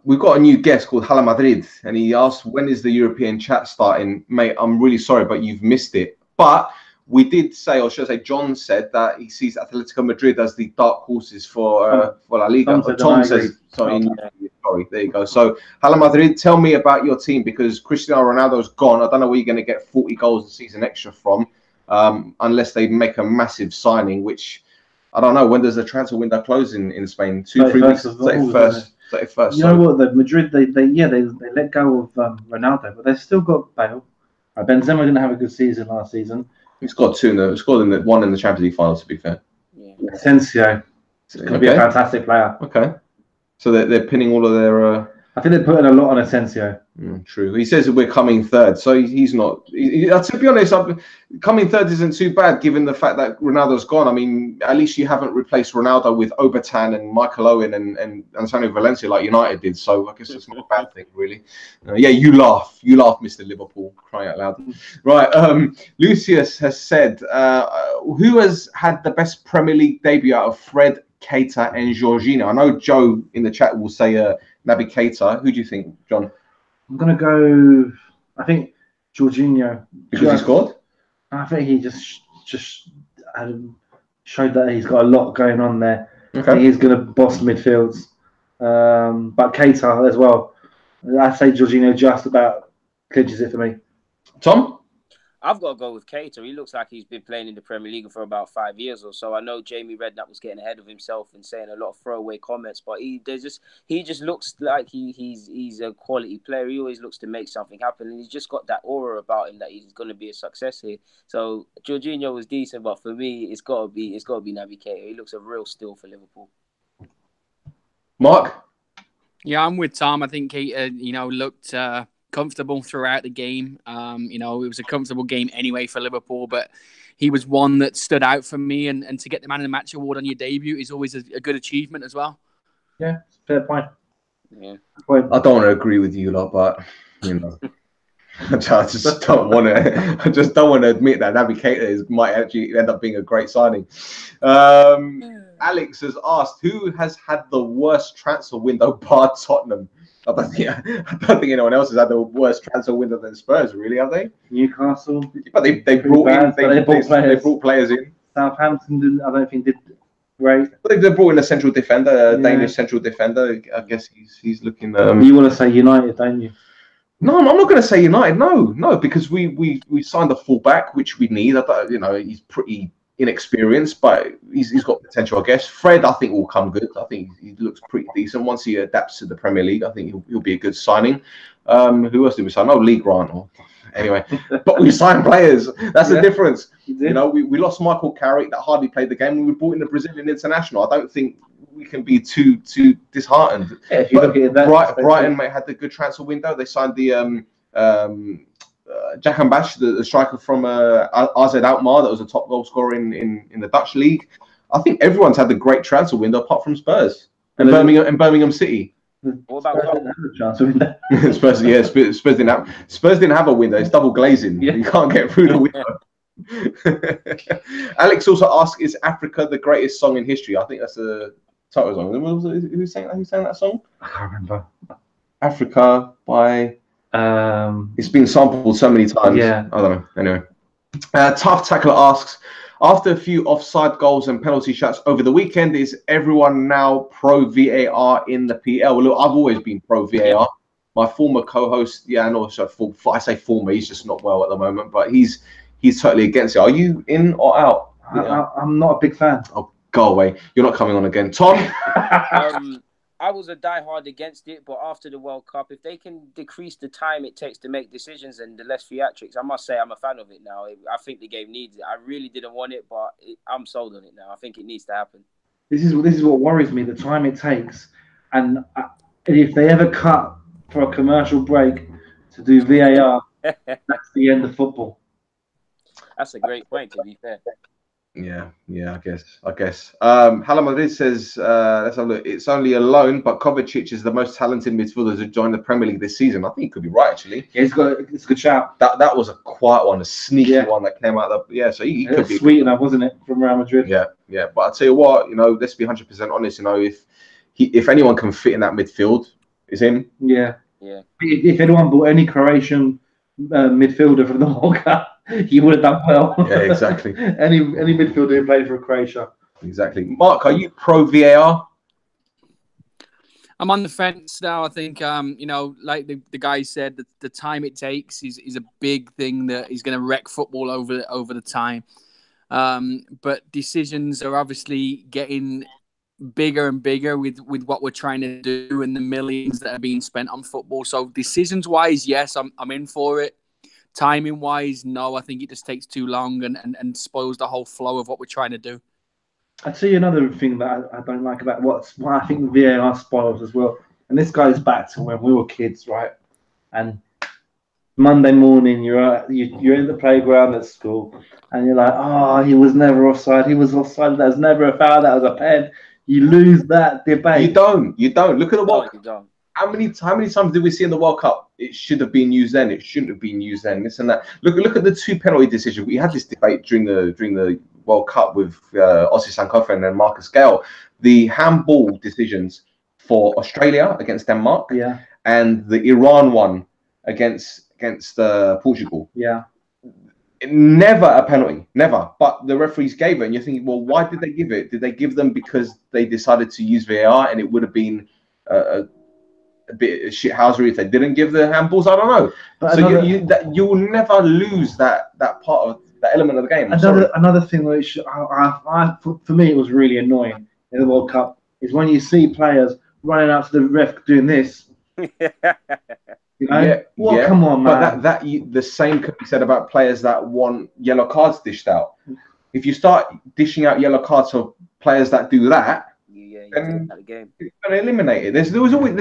We've got a new guest called Hala Madrid, and he asked, when is the European chat starting? Mate, I'm really sorry, but you've missed it. But we did say, or should I say, John said that he sees Atletico Madrid as the dark horses for La Liga. Tom says, sorry, there you go. So, Hala Madrid, tell me about your team, because Cristiano Ronaldo's gone. I don't know where you're going to get 40 goals a season extra from, unless they make a massive signing, which I don't know. When does the transfer window close in Spain? 2-3 weeks. 31st. You know what? The Madrid, they let go of Ronaldo, but they've still got Bale. Benzema didn't have a good season last season. He scored 2. Scored in one in the Champions League final, to be fair. Yeah. Asensio is going to be a fantastic player. Okay. So they're pinning all of their. I think they're putting a lot on Asensio. True. He says that we're coming third, so he's not. To be honest, coming third isn't too bad given the fact that Ronaldo's gone. I mean, at least you haven't replaced Ronaldo with Obertan and Michael Owen and Antonio Valencia like United did. So I guess it's not a bad thing, really. Yeah, you laugh, Mr. Liverpool, crying out loud. Right. Lucius has said, who has had the best Premier League debut out of Fred, Keita, and Jorginho? I know Joe in the chat will say Naby Keita. Who do you think, John? I'm going to go, I think, Jorginho. Because he scored? I think he just showed that he's got a lot going on there. Okay. I think he's going to boss midfields. But Keita as well. I'd say Jorginho just about clinches it for me. Tom? I've got to go with Keita. He looks like he's been playing in the Premier League for about 5 years or so. I know Jamie Redknapp was getting ahead of himself and saying a lot of throwaway comments, but he just looks like he's a quality player. He always looks to make something happen, and he's just got that aura about him that he's going to be a success here. So Jorginho was decent, but for me, it's got to be Naby Keita. He looks a real steal for Liverpool. Mark? Yeah, I'm with Tom. I think Keita, looked comfortable throughout the game. It was a comfortable game anyway for Liverpool, but he was one that stood out for me, and to get the Man of the Match award on your debut is always a good achievement as well. Yeah, fair point. Yeah, I don't want to agree with you lot, but I just don't want to admit that Naby Keita might actually end up being a great signing. Alex has asked, who has had the worst transfer window bar Tottenham? I don't think anyone else has had the worst transfer window than Spurs, really, have they? Newcastle. But they brought players in. Southampton I don't think did great. But they brought in a central defender, Danish central defender. I guess he's looking. You want to say United, don't you? No, I'm not going to say United. No, because we signed a fullback, which we need. He's pretty inexperienced, but he's got potential, I guess. Fred, I think, will come good. I think he looks pretty decent. Once he adapts to the Premier League, I think he'll be a good signing. Who else did we sign? Oh, Lee Grant. Anyway, but we signed players. That's the difference. We lost Michael Carrick that hardly played the game, and we brought in a Brazilian international. I don't think we can be too disheartened. Yeah, if you look at that, Brighton had the good transfer window. They signed the Jack and Bash, the striker from AZ Alkmaar, that was a top goal scorer in the Dutch league. I think everyone's had a great transfer window apart from Spurs and Birmingham City. What about transfer window? Spurs didn't have a window. It's double glazing. Yeah. You can't get through the window. Alex also asked, is Africa the greatest song in history? I think that's a title song. Who sang that song? I can't remember. Africa by... it's been sampled so many times. Yeah, I don't know. Anyway, Tough Tackler asks, after a few offside goals and penalty shots over the weekend, is everyone now pro VAR in the PL? Look, I've always been pro VAR. my former co-host, yeah, and also I say former, he's just not well at the moment, but he's totally against it. Are you in or out? I'm not a big fan. Oh, go away. You're not coming on again. Tom? I was a diehard against it, but after the World Cup, if they can decrease the time it takes to make decisions and the less theatrics, I must say I'm a fan of it now. I think the game needs it. I really didn't want it, but I'm sold on it now. I think it needs to happen. This is what worries me, the time it takes. And if they ever cut for a commercial break to do VAR, that's the end of football. That's a great point, to be fair. Yeah, I guess. Hala Madrid says, let's have a look. It's only a loan, but Kovacic is the most talented midfielder to join the Premier League this season. I think he could be right, actually. Yeah, it's a good shout. That was a quiet one, a sneaky one that came out. So he could be sweet enough, wasn't it, from Real Madrid? Yeah. But I'll tell you what, let's be 100% honest. If anyone can fit in that midfield, it's him. Yeah. If anyone bought any Croatian midfielder from the World Cup, he would have done well. Yeah, exactly. any midfielder who played for Croatia. Exactly. Mark, are you pro VAR? I'm on the fence now. I think, like the guy said, the time it takes is a big thing that is going to wreck football over the time. But decisions are obviously getting bigger and bigger with what we're trying to do and the millions that are being spent on football. So decisions-wise, yes, I'm in for it. Timing-wise, no, I think it just takes too long and spoils the whole flow of what we're trying to do. I'd say another thing that I don't like about what I think VAR spoils as well, and this goes back to when we were kids, right? And Monday morning, you're in the playground at school, and you're like, oh, he was never offside. He was offside. That was never a foul. That was a pen. You lose that debate. You don't. Look at the World Cup. How many times did we see in the World Cup? It should have been used then. It shouldn't have been used then. This and that. Look at the 2 penalty decisions. We had this debate during the World Cup with Ossie Sankofa and then Marcus Gale. The handball decisions for Australia against Denmark, and the Iran one against Portugal. Yeah. Never a penalty, never. But the referees gave it, and you're thinking, well, why did they give it? Did they give them because they decided to use VAR, and it would have been a bit of shithousery if they didn't give the handballs? I don't know. But you will never lose that part of that element of the game. Another thing which for me it was really annoying in the World Cup is when you see players running out to the ref doing this. Come on, man. But the same could be said about players that want yellow cards dished out. If you start dishing out yellow cards for players that do that, then it's going to eliminate it. There was always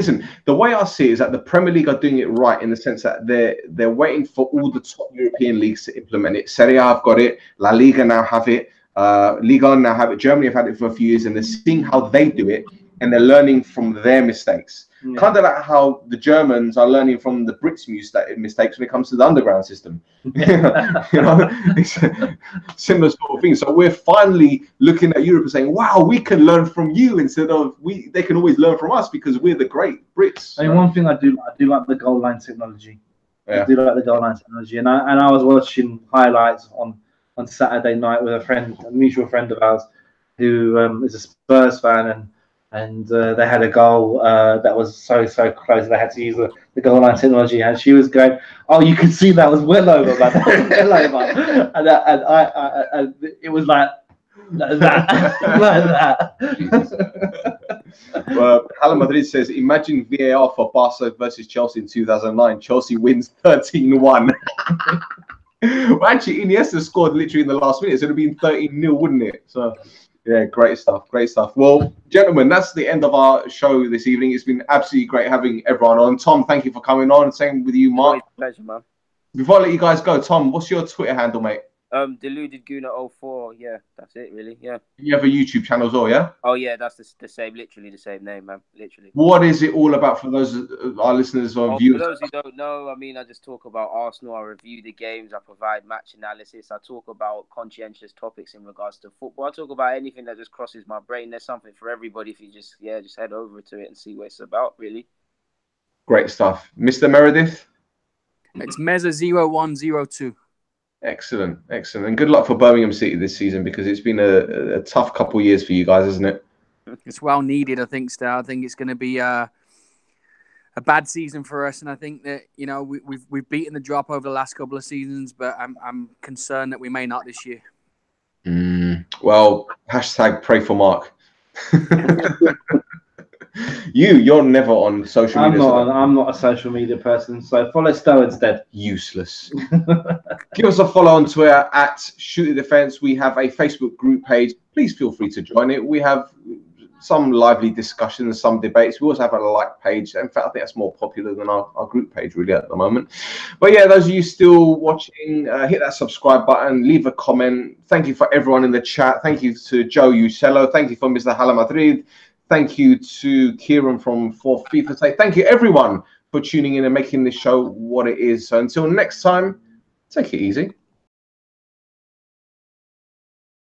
the way I see it is that the Premier League are doing it right in the sense that they're waiting for all the top European leagues to implement it. Serie A have got it, La Liga now have it, Liga now have it, Germany have had it for a few years, and they're seeing how they do it, and they're learning from their mistakes. Yeah. Kind of like how the Germans are learning from the Brits' mistakes when it comes to the underground system. It's a similar sort of thing. So we're finally looking at Europe and saying, wow, we can learn from you instead of they can always learn from us because we're the great Brits. I mean, one thing I do like the goal line technology. Yeah. I do like the goal line technology. And I was watching highlights on Saturday night with a mutual friend of ours who is a Spurs fan, and they had a goal that was so close they had to use the goal line technology, and she was going, "Oh, you could see that was well over, man. That was well over." And it was like that, like that. Well, Hala Madrid says, "Imagine VAR for Barca versus Chelsea in 2009. Chelsea wins 13-1." Well, actually, Iniesta scored literally in the last minute, so it would have been 13-0, wouldn't it? So. Yeah, great stuff. Well, gentlemen, that's the end of our show this evening. It's been absolutely great having everyone on. Tom, thank you for coming on. Same with you, Mark. Pleasure, man. Before I let you guys go, Tom, what's your Twitter handle, mate? Deluded Gooner 04. Yeah, that's it, really. Yeah. You have a YouTube channel as well, yeah? Oh yeah, that's the same, literally the same name, man. Literally. What is it all about for those our listeners or viewers? For those who don't know, I mean, I just talk about Arsenal. I review the games. I provide match analysis. I talk about conscientious topics in regards to football. I talk about anything that just crosses my brain. There's something for everybody. If you just head over to it and see what it's about, really. Great stuff, Mr. Meredith. It's Meza0102. Excellent. And good luck for Birmingham City this season because it's been a tough couple of years for you guys, isn't it? It's well needed, I think, Stel. I think it's going to be a bad season for us, and I think that we've beaten the drop over the last couple of seasons, but I'm concerned that we may not this year. Well, hashtag pray for Mark. You're never on social media. I'm not a social media person, so follow Stel instead. Useless. Give us a follow on Twitter at Shoot the Defense. We have a Facebook group page. Please feel free to join it. We have some lively discussions, some debates. We also have a like page. In fact, I think that's more popular than our group page really at the moment. But yeah, those of you still watching, hit that subscribe button, leave a comment. Thank you for everyone in the chat. Thank you to Joe Ucello. Thank you for Mr. Hala Madrid. Thank you to Kieran from 4th FIFA. Thank you everyone for tuning in and making this show what it is. So until next time, take it easy.